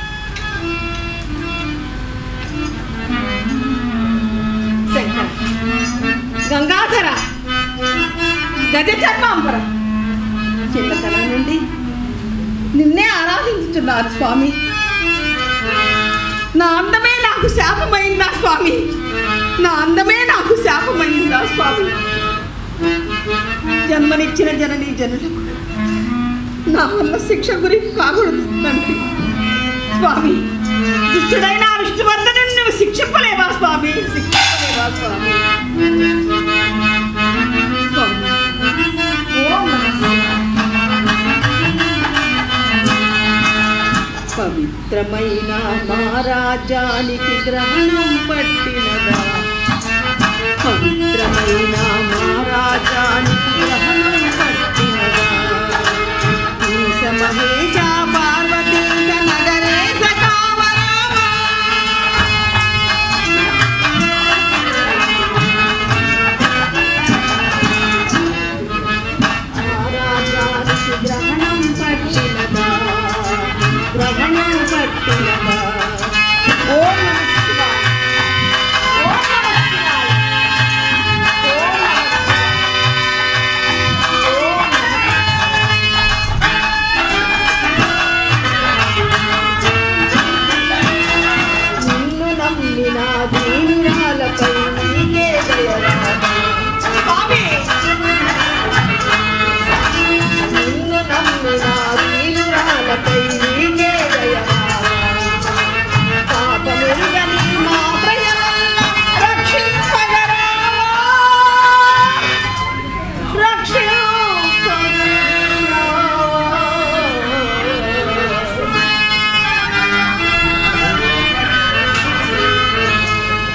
శంకర, గంగాధర, గజ చర్మాంబర, చిన్నతనం నుండి నిన్నే ఆరాధించుతున్నారు స్వామి. నా అందమే నాకు శాపమైందా స్వామి? జన్మనిచ్చిన జననీ జనులకు నా వల్ల శిక్ష గురి కాకూడదు తండ్రి. స్వామి, దుష్టుడైన విష్ణువర్ధను నువ్వు శిక్షింపలేవా స్వామి? పవిత్రమైన మహారాజానికి గ్రహణం పట్టినదా? పవిత్రమైన మహారాజానికి గ్రహణం పట్టినదా? ఈశ మహేశ పార్వతీశ నగరేశ కామరామా. మహారాజానికి గ్రహణం పట్టినదా? గ్రహణం పట్టినదా? ఓం నమః శివాయ. ఓం నమః శివాయ. ఓం నమః శివాయ. ఓం నమః. నిన్ను నమ్మిన దీనురాలపై నీకే దయరాదా స్వామి. నిన్ను నమ్మిన దీనురాలపై నీకే దయరాదా. పాపమెరుగని మా ప్రజలల్ల రక్షింపగరావా.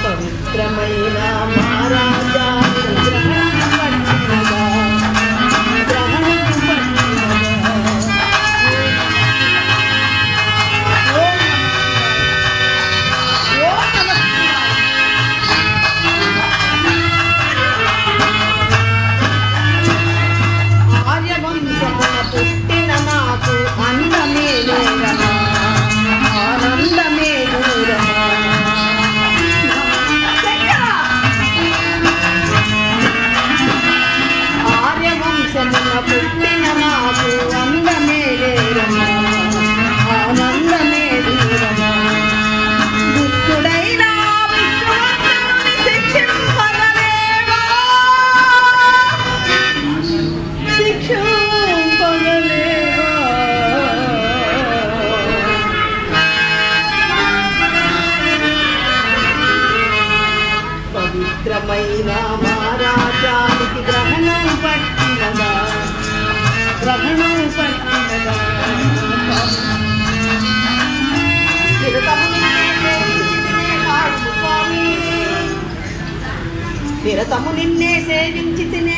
పవిత్రమైన మహారాజానికి గ్రహణం పట్టినదా? గ్రహణం పట్టినదా? ఓం నమః శివాయ. ఆర్యవంశమున పుట్టిన నాకు అందమే దూరమా, ఆనందమే దూరమా. ఆర్యవంశమున పుట్టిన నాకు అందమే దూరమా, ఆనందమే దూరమా. దుష్టుడైన విష్ణువర్ధనుని శిక్షింపగలేవా. శిక్షింపగలేవా. పవిత్రమైన మహారాజానికి గ్రహణం పట్టినదా? గ్రహణం పట్టినదా నిరతము నిన్నే సేవించి తినే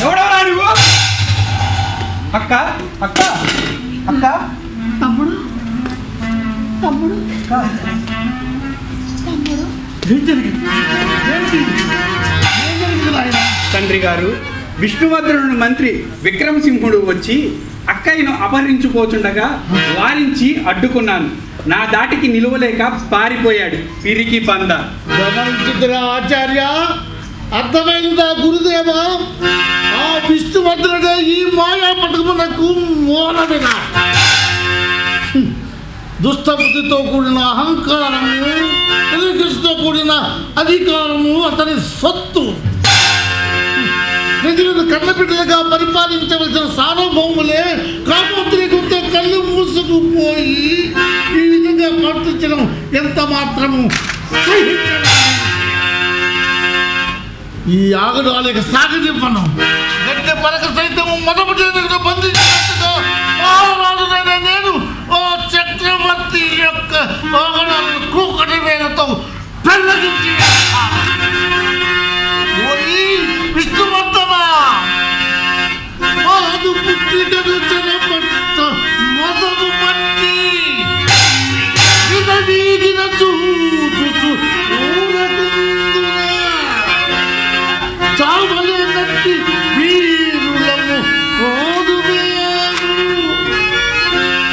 ఎవడవరా నువ్వు? అక్క అక్క అక్క తమ్ముడు తమ్ముడు తమ్ముడు ఏం జరిగింది? తండ్రి గారు, విష్ణువర్ధనుడు మంత్రి విక్రమసింహుడు వచ్చి అక్కయ్యను అపహరించుకోచుండగా వారించి అడ్డుకున్నాను. నా దాటికి నిలువలేక పారిపోయాడు. పిరికి పంద. గమనించుతురా ఆచార్య, అర్థమైందా గురుదేవా? ఆ విష్ణువర్ధనుడే ఈ మాయా పథకమునకు మూలమిన. దుష్టబుద్ధితో కూడిన అహంకారము, ఎదురుతో కూడిన అధికారము అతని సొత్తు. ప్రజలను కన్నబిడ్డలుగా పరిపాలించవలసిన సార్వభౌములే కామోద్రేకంతో కళ్ళు మూసుకుపోయి ఈ విధంగా ప్రవర్తించడం ఎంత మాత్రము ఈ ఆగడాలకు సాగనివ్వను. గట్టి పలక సైతం మొదటి బంధించినట్టుగా మహారాజునైన నేను ఓ చక్రవర్తి యొక్క ఆగడాలను కూకటి వేలతో పెళ్ళగించి విష్ణువర్ధనా, మాదు పుత్రికను చెరపట్ట మొదలు పట్టి వినవీగిన చూచు చావలేనట్టి వీరులను కోదువేరు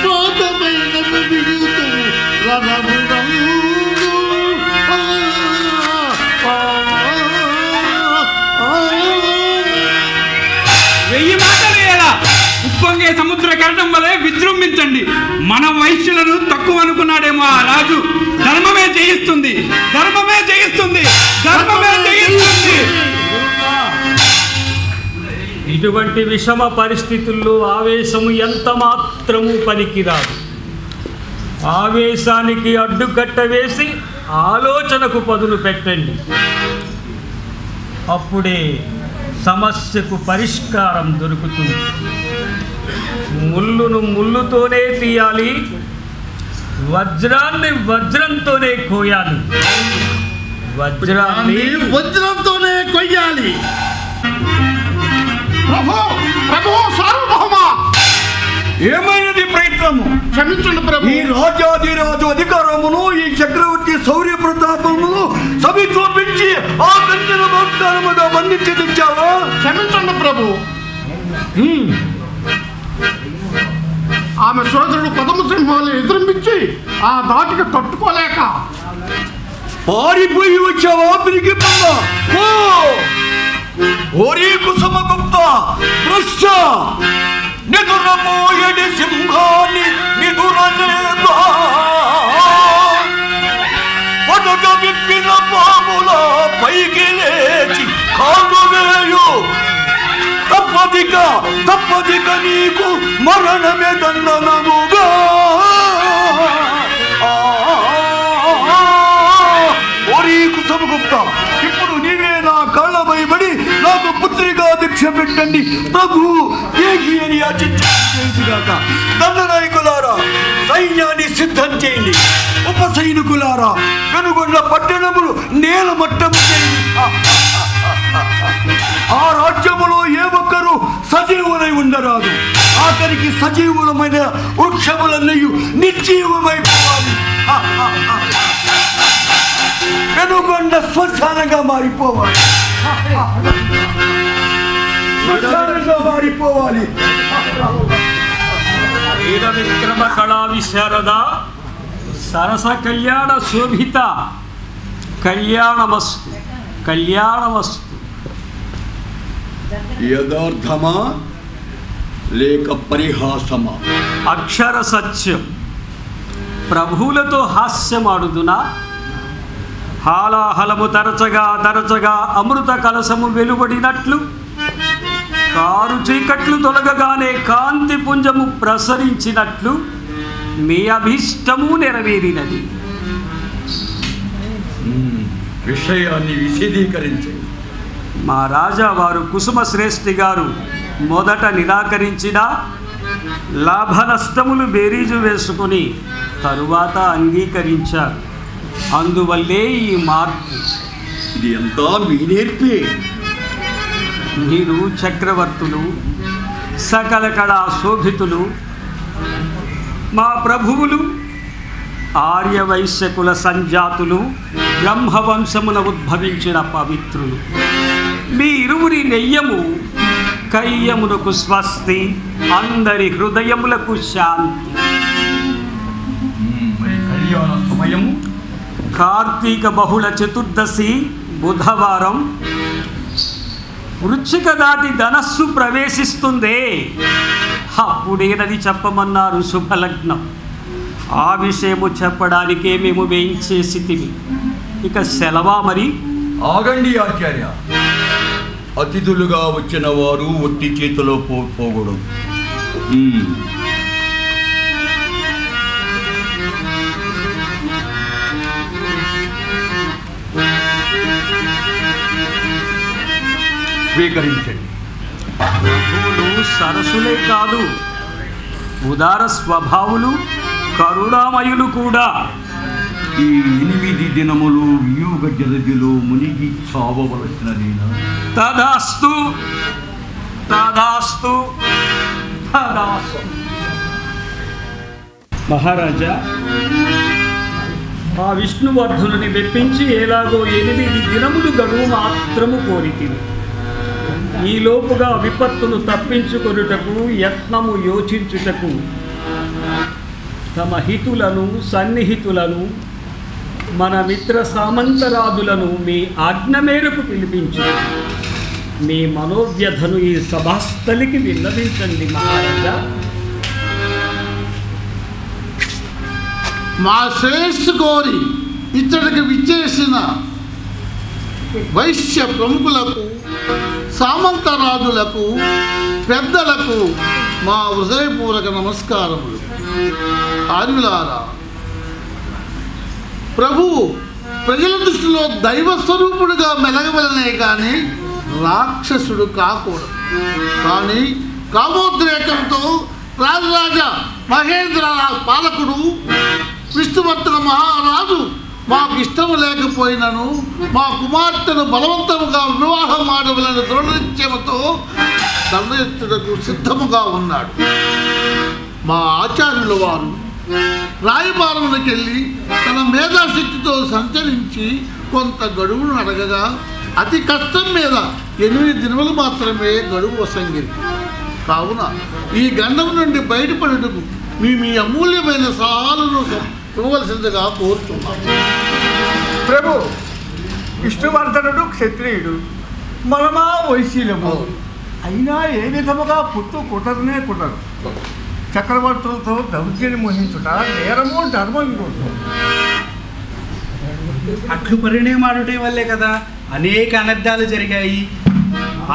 పోతమైన విడుతూ రణమురందు. వెయ్యి మాటలు ఎలా ఉప్పొంగే సముద్ర కెరటం వలె విజృంభించండి. మన వైశ్యులను తక్కువ అనుకున్నాడేమో ఆ రాజు. ధర్మమే జయిస్తుంది, ధర్మమే జయిస్తుంది, ధర్మమే జయిస్తుంది. ఇటువంటి విషమ పరిస్థితుల్లో ఆవేశము ఎంత మాత్రము పనికిరాదు. ఆవేశానికి అడ్డుకట్ట వేసి ఆలోచనకు పదును పెట్టండి. అప్పుడే సమస్యకు పరిష్కారం దొరుకుతుంది. ముళ్ళును ముళ్ళుతోనే తీయాలి, వజ్రాన్ని వజ్రంతోనే కోయాలి, వజ్రాన్ని వజ్రంతోనే కొయ్యాలి. ప్రభు ప్రభు సార్వభౌమ, ఏమైనది ప్రయత్నము? క్షమించండి ప్రభు. ఈ రాజాధిరాజు అధికారమును, ఈ చక్రవర్తి శౌర్య ప్రతాపమును సభి చూపించి ఆ కంచెల బలాత్కారముగా బంధించి తెచ్చావా? క్షమించండి ప్రభు. ఆమె సోదరుడు పదమసింహాలు ఎదురుమిచ్చి ఆ దాటికి తట్టుకోలేక పారిపోయి వచ్చావా? పిరికి పంద ఓరి కుసుమగుప్త భ్రష్ట, నిదురపోయడి సింహాన్ని నిదురలేదా, పడగ విప్పిన పాముల పైకి లేచి కాలు వేయు, తప్పదిక నీకు మరణమే దండనముగా. ఓరి కుసుమగుప్త, ఇప్పుడు నీవే నా కాళ్ళపై పడి నాకు పుత్రిగా దీక్ష పెట్టండి ప్రభు, ఏగి అని యాచించుగాక. దండనాయకులారా, సైన్యాన్ని సిద్ధం చేయండి. ఉప సైనికులారా, వెనుగొండ పట్టణములు నేల మట్టం చేయండి. ఆ రాజ్యములో ఏ ఒక్కరూ సజీవులై ఉండరాదు. ఆఖరికి సజీవులమైన వృక్షములన్నీ నిర్జీవమైపోవాలి. వెనుగొండ శ్మశానంగా మారిపోవాలి, శ్మశానంగా మారిపోవాలి. వీర విక్రమ కళా విశారద, సరస కళ్యాణ శోభిత, కళ్యాణమస్తు, కళ్యాణమస్తు. యథార్థమా లేక పరిహాసమా? అక్షర సత్యం. ప్రభువులతో హాస్యమాడుదునా? హాలాహలము తరచగా అమృత కలసము వెలువడినట్లు కారు చీకట్లు తొలగగానే కాంతి పుంజము ప్రసరించినట్లు మీ అభిష్టము నెరవేరినది. విషయాన్ని విశదీకరించండి. మా రాజావారు కుసుమ శ్రేష్ఠి గారు మొదట నిరాకరించిన లాభ నష్టములు బేరీజు వేసుకుని తరువాత అంగీకరించారు. అందువల్లే ఈ మార్పు. ఇది ఎంతా మీ నేర్పే. మీరు చక్రవర్తులు, సకల కళా శోభితులు, మా ప్రభువులు ఆర్యవైశ్యకుల సంజాతులు, బ్రహ్మవంశమున ఉద్భవించిన పవిత్రులు. మీ ఇరువురి నెయ్యము కయ్యమునకు స్వస్తి, అందరి హృదయములకు శాంతి. కళ్యాణ సమయము కార్తీక బహుళ చతుర్దశి బుధవారం. వృశ్చిక దాటి ధనస్సు ప్రవేశిస్తుందే, అప్పుడేనది చెప్పమన్నారు శుభలగ్నం. ఆ విషయము చెప్పడానికే మేము వేయించేసితివి. ఇక సెలవా మరి? ఆగండి ఆచార్య. అతిథులుగా వచ్చిన వారు ఒట్టి చేతిలో పోకూడదు. స్వీకరించండి. ప్రభువులు సరసులే కాదు, ఉదార స్వభావులు, కరుణామయులు కూడా. ఈ 8 దినములు వ్యూహ జలదిలో మునిగి చావవలసినదేనా? తదాస్తు తదాస్తు తదాస్తు. మహారాజా, ఆ విష్ణువర్ధుని మెప్పించి ఎలాగో 8 దినములు గడువు మాత్రము కోరితిని. ఈలోపుగా విపత్తును తప్పించుకొనుటకు యత్నము యోచించుటకు తమ హితులను, సన్నిహితులను, మన మిత్ర సామంతరాదులను మీ ఆజ్ఞ మేరకు పిలిపించి మీ మనోవ్యధను ఈ సభాస్థలికి విన్నవించండి మహారాజా. మా శ్రేయస్సు కోరి ఇచ్చడికి విచ్చేసిన వైశ్య ప్రముఖులకు, సామంతరాజులకు, పెద్దలకు మా హృదయపూర్వక నమస్కారములు. ఆర్యులారా, ప్రభువు ప్రజల దృష్టిలో దైవ స్వరూపుడుగా మెలగవలనే కానీ రాక్షసుడు కాకూడదు. కానీ కామోద్రేకంతో రాజరాజ మహేంద్ర పాలకుడు విష్ణువర్ధన మహారాజు మాకు ఇష్టము లేకపోయినను మా కుమార్తెను బలవంతముగా వివాహం ఆడవలని దృఢనిశ్చయముతో దండెత్తుటకు సిద్ధముగా ఉన్నాడు. మా ఆచార్యుల వారు రాయబారములకు వెళ్ళి తన మేధాశక్తితో సంచరించి కొంత గడువును అడగగా అతి కష్టం మీద 8 దినములు మాత్రమే గడువు వసంగిరి. కావున ఈ గండం నుండి బయటపడుటకు మీ అమూల్యమైన సలహాలను ఇవ్వవలసిందిగా కోరుతున్నాం. ప్రభు, విష్ణువర్ధనుడు క్షత్రియుడు, మనమా వైశ్యులము. అయినా ఏ విధముగా పుట్టు కుటరనే కుటరు. చక్రవర్తులతో దౌర్జన్యం మోహించుట నేరము, ధర్మం ఇంకోటి. అట్లు పరిణయమాడుటే వల్లే కదా అనేక అనర్థాలు జరిగాయి.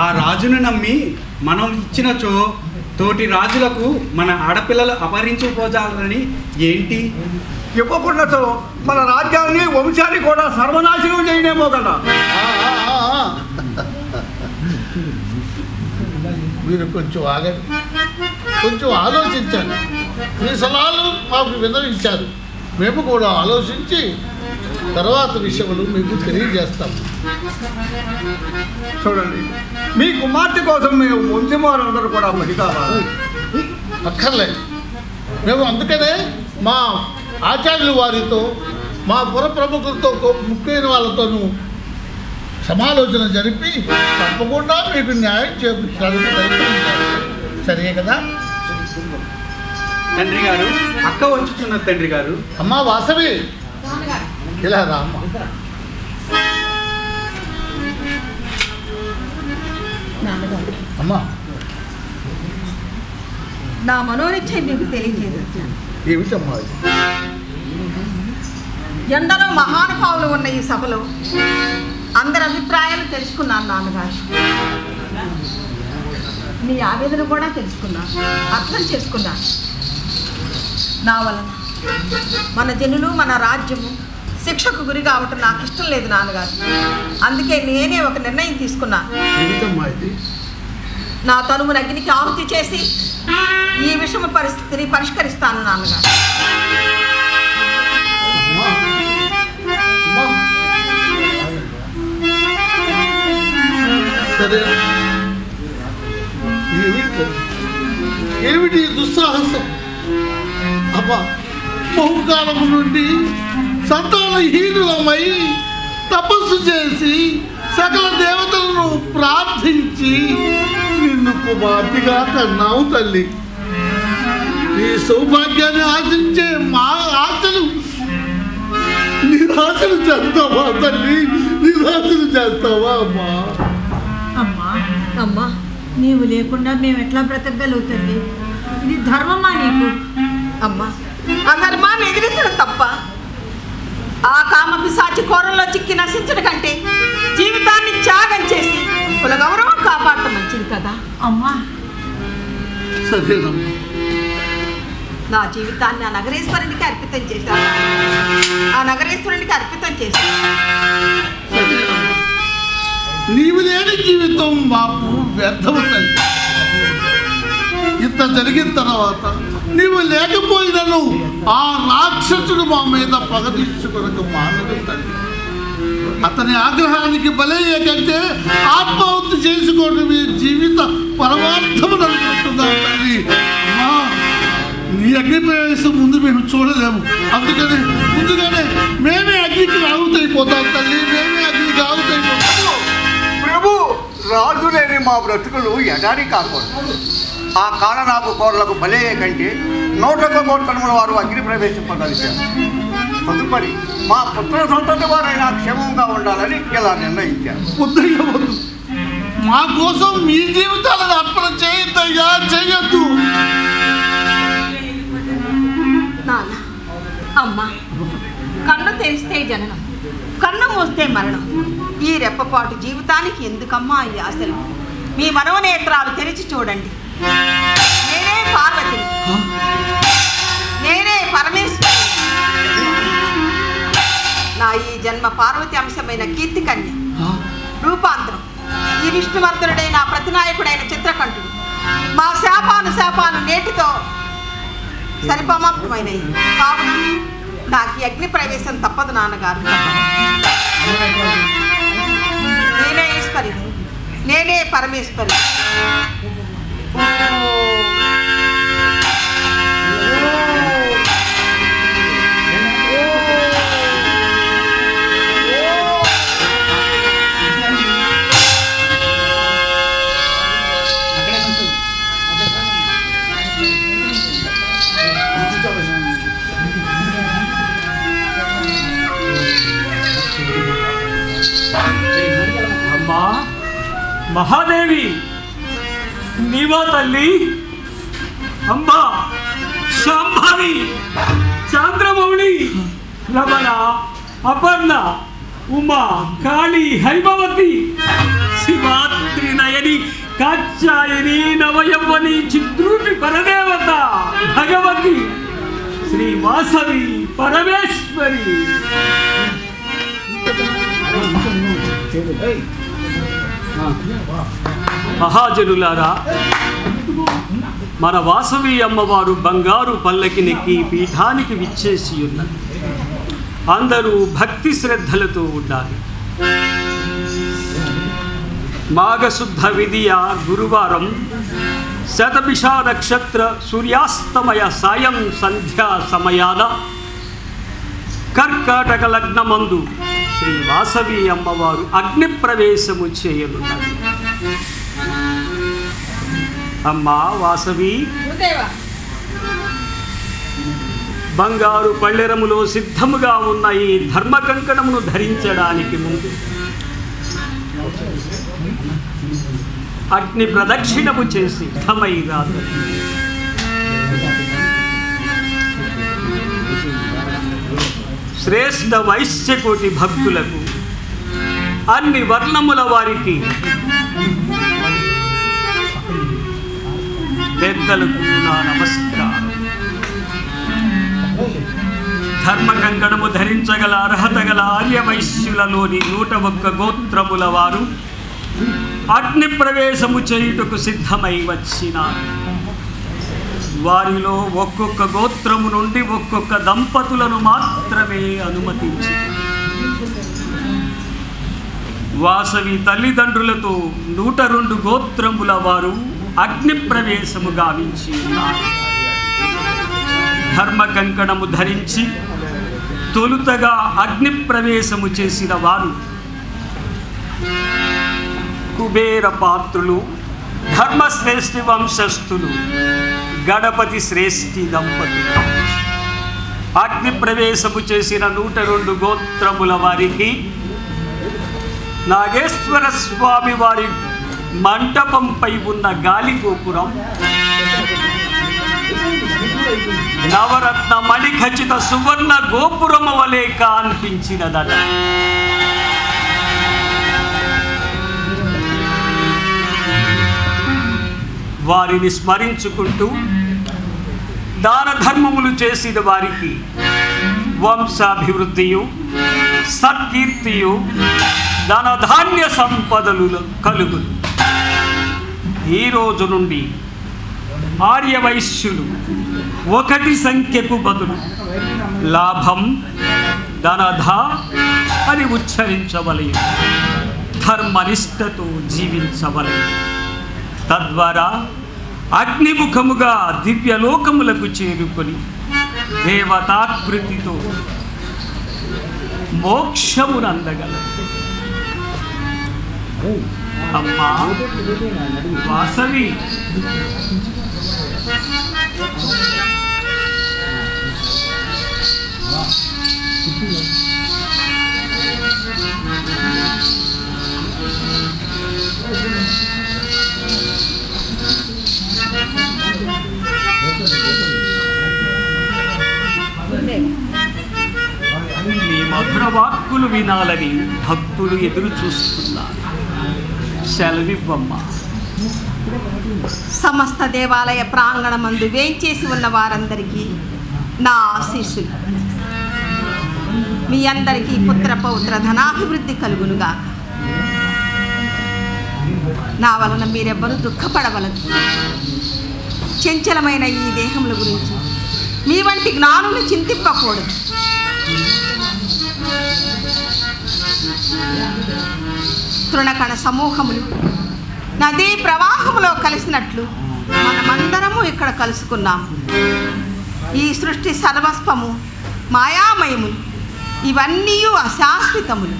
ఆ రాజును నమ్మి మనం ఇచ్చినచో తోటి రాజులకు మన ఆడపిల్లలు అపహరించుకోజాలని ఏంటి? ఇవ్వకుండాతో మన రాజ్యాన్ని, వంశాన్ని కూడా సర్వనాశనం చేయనేమో కదా. మీరు కొంచెం ఆగండి, కొంచెం ఆలోచించండి. మీ సలహాలు మాకు విన్నవించారు. మేము కూడా ఆలోచించి తర్వాత విషయములు మీకు తెలియజేస్తాం. చూడండి, మీ కుమార్తె కోసం మేము వంశవారందరూ కూడా పని కావాలి. అక్కర్లేదు. మేము అందుకనే మా ఆచార్యుల వారితో, మా పుర ప్రముఖులతో, ముఖ్యమైన వాళ్ళతోనూ సమాలోచన జరిపి తప్పకుండా మీకు న్యాయం చేకూర్చడానికి ప్రయత్నించాలి. సరే కదా తండ్రి గారు? అక్క వచ్చుచున్నది తండ్రి గారు. అమ్మా వాసవి, ఇలా రా అమ్మా. అమ్మా, నా మనోనిచ్చ మీకు తెలియజేయవచ్చు. ఏమిటమ్మా? ఎందరో మహానుభావులు ఉన్న ఈ సభలో అందరి అభిప్రాయాలు తెలుసుకున్నాను నాన్నగారు. నీ ఆవేదన కూడా తెలుసుకున్నాను, అర్థం చేసుకున్నాను. నా వలన మన జనులు మన రాజ్యము శిక్షకు గురి కావటం నాకు ఇష్టం లేదు నాన్నగారు. అందుకే నేనే ఒక నిర్ణయం తీసుకున్నాను. నా తనువును అగ్నికి ఆహుతి చేసి ఈ విషమ పరిస్థితిని పరిష్కరిస్తాను నాన్నగారు. సరే, ఏమిటి దుస్సాహసం? అమ్మా, బహుకాలము నుండి సంతానహీనులమై తపస్సు చేసి సకల దేవతలను ప్రార్థించి నిన్ను కుమార్తెగా కన్నావు తల్లి. ఈ సౌభాగ్యాన్ని ఆశించే మా ఆశలు నిరాశలు చేస్తావా తల్లి? నిరాశలు చేస్తావా అమ్మా? అమ్మా అమ్మా, నీవు లేకుండా మేము ఎట్లా బ్రతకగలుగుతుంది? ఇది ధర్మమా నీకు? అమ్మా, ఆ ధర్మాన్ని ఎదిరించడం తప్ప ఆ కామ పిశాచి కోరంలో చిక్కి నశించడం కంటే జీవితాన్ని త్యాగం చేసి కుల గౌరవం కాపాడటం మంచిది కదా అమ్మా. సరేనమ్మా, నా జీవితాన్ని ఆ నగరేశ్వరునికి అర్పితం చేశాను. ఆ నగరేశ్వరునికి అర్పితం చేశాను. సరేనమ్మా, నీవు లేని జీవితం మాకు వ్యర్థము తల్లి. ఇంత జరిగిన తర్వాత నీవు లేకపోయినను ఆ రాక్షసుడు మా మీద పగ తీర్చుకొనక మానదు తల్లి. అతని ఆగ్రహానికి బలయ్యే కంటే ఆత్మాహుతి చేసుకోవడమే జీవిత పరమార్థము అనుకుంటున్నాం తల్లి. అమ్మా, నీ అగ్ని ప్రవేశం ముందు మేము చూడలేము. అందుకని ముందుగానే మేమే అగ్నికి ఆహుతైపోతాం తల్లి. మేమే అగ్నికి ఆహుతైపోతాం. ప్రభు, రాజు లేని మా బ్రతుకులు ఎడారి కాకూడదు. ఆ కాళనాపు కోరలకు బలయ్యే కంటే 101 వారు అగ్ని ప్రవేశింపగలిగారు. తదుపరి మా పుత్ర సంతతి వారైనా క్షేమంగా ఉండాలని ఇలా నిర్ణయించారు. వద్దయ్యవద్దు, మా కోసం మీ జీవితాలను అర్పణ చేయొద్దయ్యా, చేయొద్దు. నాన్న, అమ్మ, కన్ను తెరిస్తే జననం, కన్ను మూస్తే మరణం. ఈ రెప్పపాటు జీవితానికి ఎందుకమ్మా ఈ ఆశలు? మీ మనోనేత్రాలు తెరిచి చూడండి. నేనే పార్వతిని, నేనే పరమేశ్వరి. నా ఈ జన్మ పార్వతి అంశమైన కీర్తి కన్య రూపాంతరం ఈ విష్ణువర్ధనుడైన ప్రతినాయకుడైన చిత్రకంఠుడు. మా శాపాను నేటితో సరిపమాప్తమైనవి. కావున నాకు ఈ అగ్ని ప్రవేశం తప్పదు నాన్నగారు. నేనే ఈశ్వరిని, నేనే పరమేశ్వరి. అమ్మా మహాదేవి, నీవా తల్లి? అంబా, శాంభవి, చంద్రమౌళి, రమణ, అపర్ణ, ఉమా, కాళీ, హైమవతి, శివాత్రి నయని, కాత్యాయని, నవయవ్వని, చిద్రూపి పరదేవత, భగవతి, శ్రీ వాసవి, పరమేశ్వరి. మహాజనులారా, మన వాసవి అమ్మవారు బంగారు పల్లకినెక్కి పీఠానికి విచ్చేసి ఉన్నది. అందరూ భక్తి శ్రద్ధలతో ఉండాలి. మాఘశుద్ధ విధియ గురువారం శతభిష నక్షత్ర సూర్యాస్తమయ సాయం సంధ్యా సమయాన కర్కాటక లగ్నమందు శ్రీ వాసవి అమ్మవారు అగ్ని ప్రవేశము చేయనున్నది. అమ్మా వాసవి, బంగారు పళ్ళెరములో సిద్ధముగా ఉన్న ఈ ధర్మ కంకణమును ధరించడానికి ముందు అగ్ని ప్రదక్షిణము చేసి సిద్ధమై రాదు. శ్రేష్ఠ వైశ్యకోటి భక్తులకు, అన్ని వర్ణముల వారికి, పెద్దలకు నా నమస్కారం. ధర్మ కంకణము ధరించగల అర్హత గల ఆర్యవైశ్యులలోని 101 గోత్రముల వారు అగ్ని ప్రవేశము చేయుటకు సిద్ధమై వచ్చినారు. వారిలో ఒక్కొక్క గోత్రము నుండి ఒక్కొక్క దంపతులను మాత్రమే అనుమతించి వాసవి తల్లిదండ్రులతో 102 గోత్రముల వారు అగ్ని ప్రవేశము గావించి ఉన్నారు. ధర్మ కంకణము ధరించి తొలుతగా అగ్ని ప్రవేశము చేసిన వారు కుబేర పాత్రులు, ధర్మశ్రేష్ఠి వంశస్థులు, గణపతి శ్రేష్ఠి దంపతులు. అగ్ని ప్రవేశము చేసిన 102 గోత్రముల వారికి నాగేశ్వర స్వామి వారి మంటపంపై ఉన్న గాలి గోపురం నవరత్న మణిఖచిత సువర్ణ గోపురము వలె కనిపించినదట. వారిని స్మరించుకుంటూ దాన ధర్మములు చేసిన వారికి వంశాభివృద్ధియు, సత్కీర్తియు, ధనధాన్య సంపదలు కలుగును. ఈ రోజు నుండి ఆర్యవైశ్యులు 1 సంఖ్యకు బదులు లాభం, ధనధ అని ఉచ్చరించవలెను. ధర్మనిష్టతో జీవించవలెను. తద్వారా అగ్నిముఖముగా దివ్యలోకములకు చేరుకొని దేవతాకృతితో మోక్షమునందగలరు. అమ్మా వాసవి, నీ మధుర వాక్కులు వినాలని భక్తులు ఎదురు చూస్తున్నారు. సెలవివ్వమ్మా. సమస్త దేవాలయ ప్రాంగణమందు వేంచేసి ఉన్న వారందరికీ నా ఆశీస్సులు. మీ అందరికీ పుత్ర పౌత్ర ధనాభివృద్ధి కలుగునుగా. నా వలన మీరెవ్వరూ దుఃఖపడవలదు. చంచలమైన ఈ దేహముల గురించి మీ వంటి జ్ఞానులు చింతింపకూడదు. తృణకణ సమూహములు నదీ ప్రవాహములో కలిసినట్లు మనమందరము ఇక్కడ కలుసుకున్నాము. ఈ సృష్టి సర్వస్వము మాయామయములు, ఇవన్నీ అశాశ్వతములు.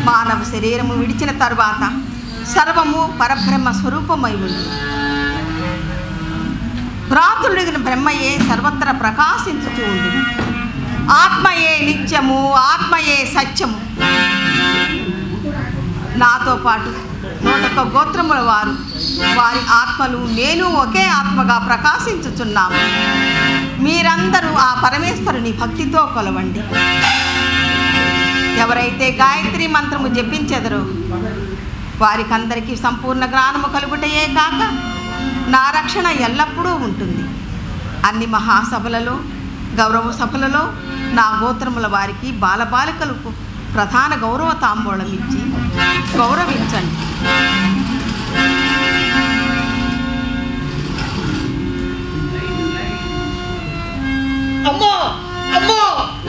మానవ శరీరము విడిచిన తరువాత సర్వము పరబ్రహ్మ స్వరూపమై ఉంది. భ్రాతృడిగిన బ్రహ్మయే సర్వత్ర ప్రకాశించుతూ ఉంది. ఆత్మయే నిత్యము, ఆత్మయే సత్యము. నాతో పాటు 101 గోత్రముల వారు, వారి ఆత్మలు, నేను ఒకే ఆత్మగా ప్రకాశించుచున్నాము. మీరందరూ ఆ పరమేశ్వరుని భక్తితో కొలవండి. ఎవరైతే గాయత్రి మంత్రము జపించెదరో వారికందరికీ సంపూర్ణ జ్ఞానము కలుగుటయే కాక నా రక్షణ ఎల్లప్పుడూ ఉంటుంది. అన్ని మహాసభలలో, గౌరవ సభలలో నా గోత్రముల వారికి బాలబాలికలకు ప్రధాన గౌరవ తాంబూలం ఇచ్చి గౌరవించండి. అమ్మా అమ్మా,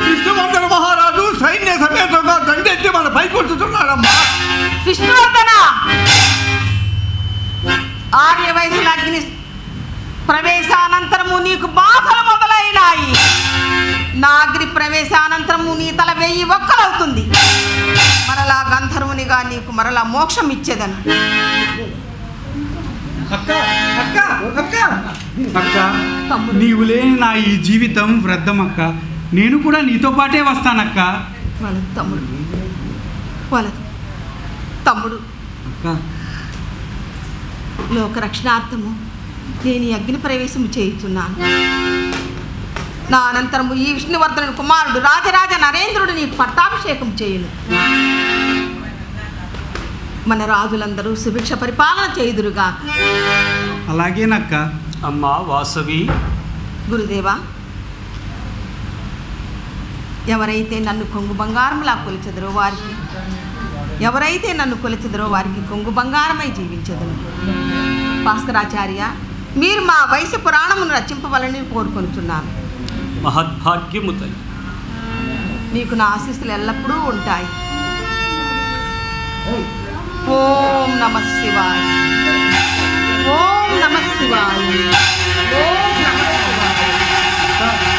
విష్ణువర్ధన మహారాజు సైన్య సమేతంగా దండెత్తి మన పైకొచ్చుతున్నాడమ్మా. విష్ణువర్ధన, ఆర్య వయసుల అగ్ని ప్రవేశానంతరము నీకు బాధలు మొదలైనాయి. నా అగ్ని ప్రవేశానంతరము నీ తల 1000 ఒక్కలవుతుంది. మరలా గంధర్వునిగా నీకు మరలా మోక్షం ఇచ్చేదను. అక్క అక్క అక్క అక్క, నీవు లేని నా ఈ జీవితం వ్యర్థం అక్క. నేను కూడా నీతో పాటే వస్తానక్క. వాళ్ళది తమ్ముడు, వాళ్ళది తమ్ముడు. అక్క, లోక రక్షణార్థము నేను అగ్ని ప్రవేశం చేయుచున్నాను. నా అనంతరము ఈ విష్ణువర్ధనుని కుమారుడు రాజరాజ నరేంద్రుడు నీకు పట్టాభిషేకం చేయును. మన రాజులందరూ సుభిక్ష పరిపాలన చేయుదురుగా. అలాగేనక్క. అమ్మా వాసవి. గురుదేవా, ఎవరైతే నన్ను కొంగు బంగారంలా కొలిచెదరో వారికి కొంగు బంగారమై జీవించదును. భాస్కరాచార్య, మీరు మా వయసు పురాణమును రచింపవలని కోరుకుంటున్నాను. మహద్భాగ్యము తల్లి. మీకు నా ఆశీస్సులు ఎల్లప్పుడూ ఉంటాయి. ఓం నమః శివాయ. ఓం నమః శివాయ. ఓం నమః శివాయ.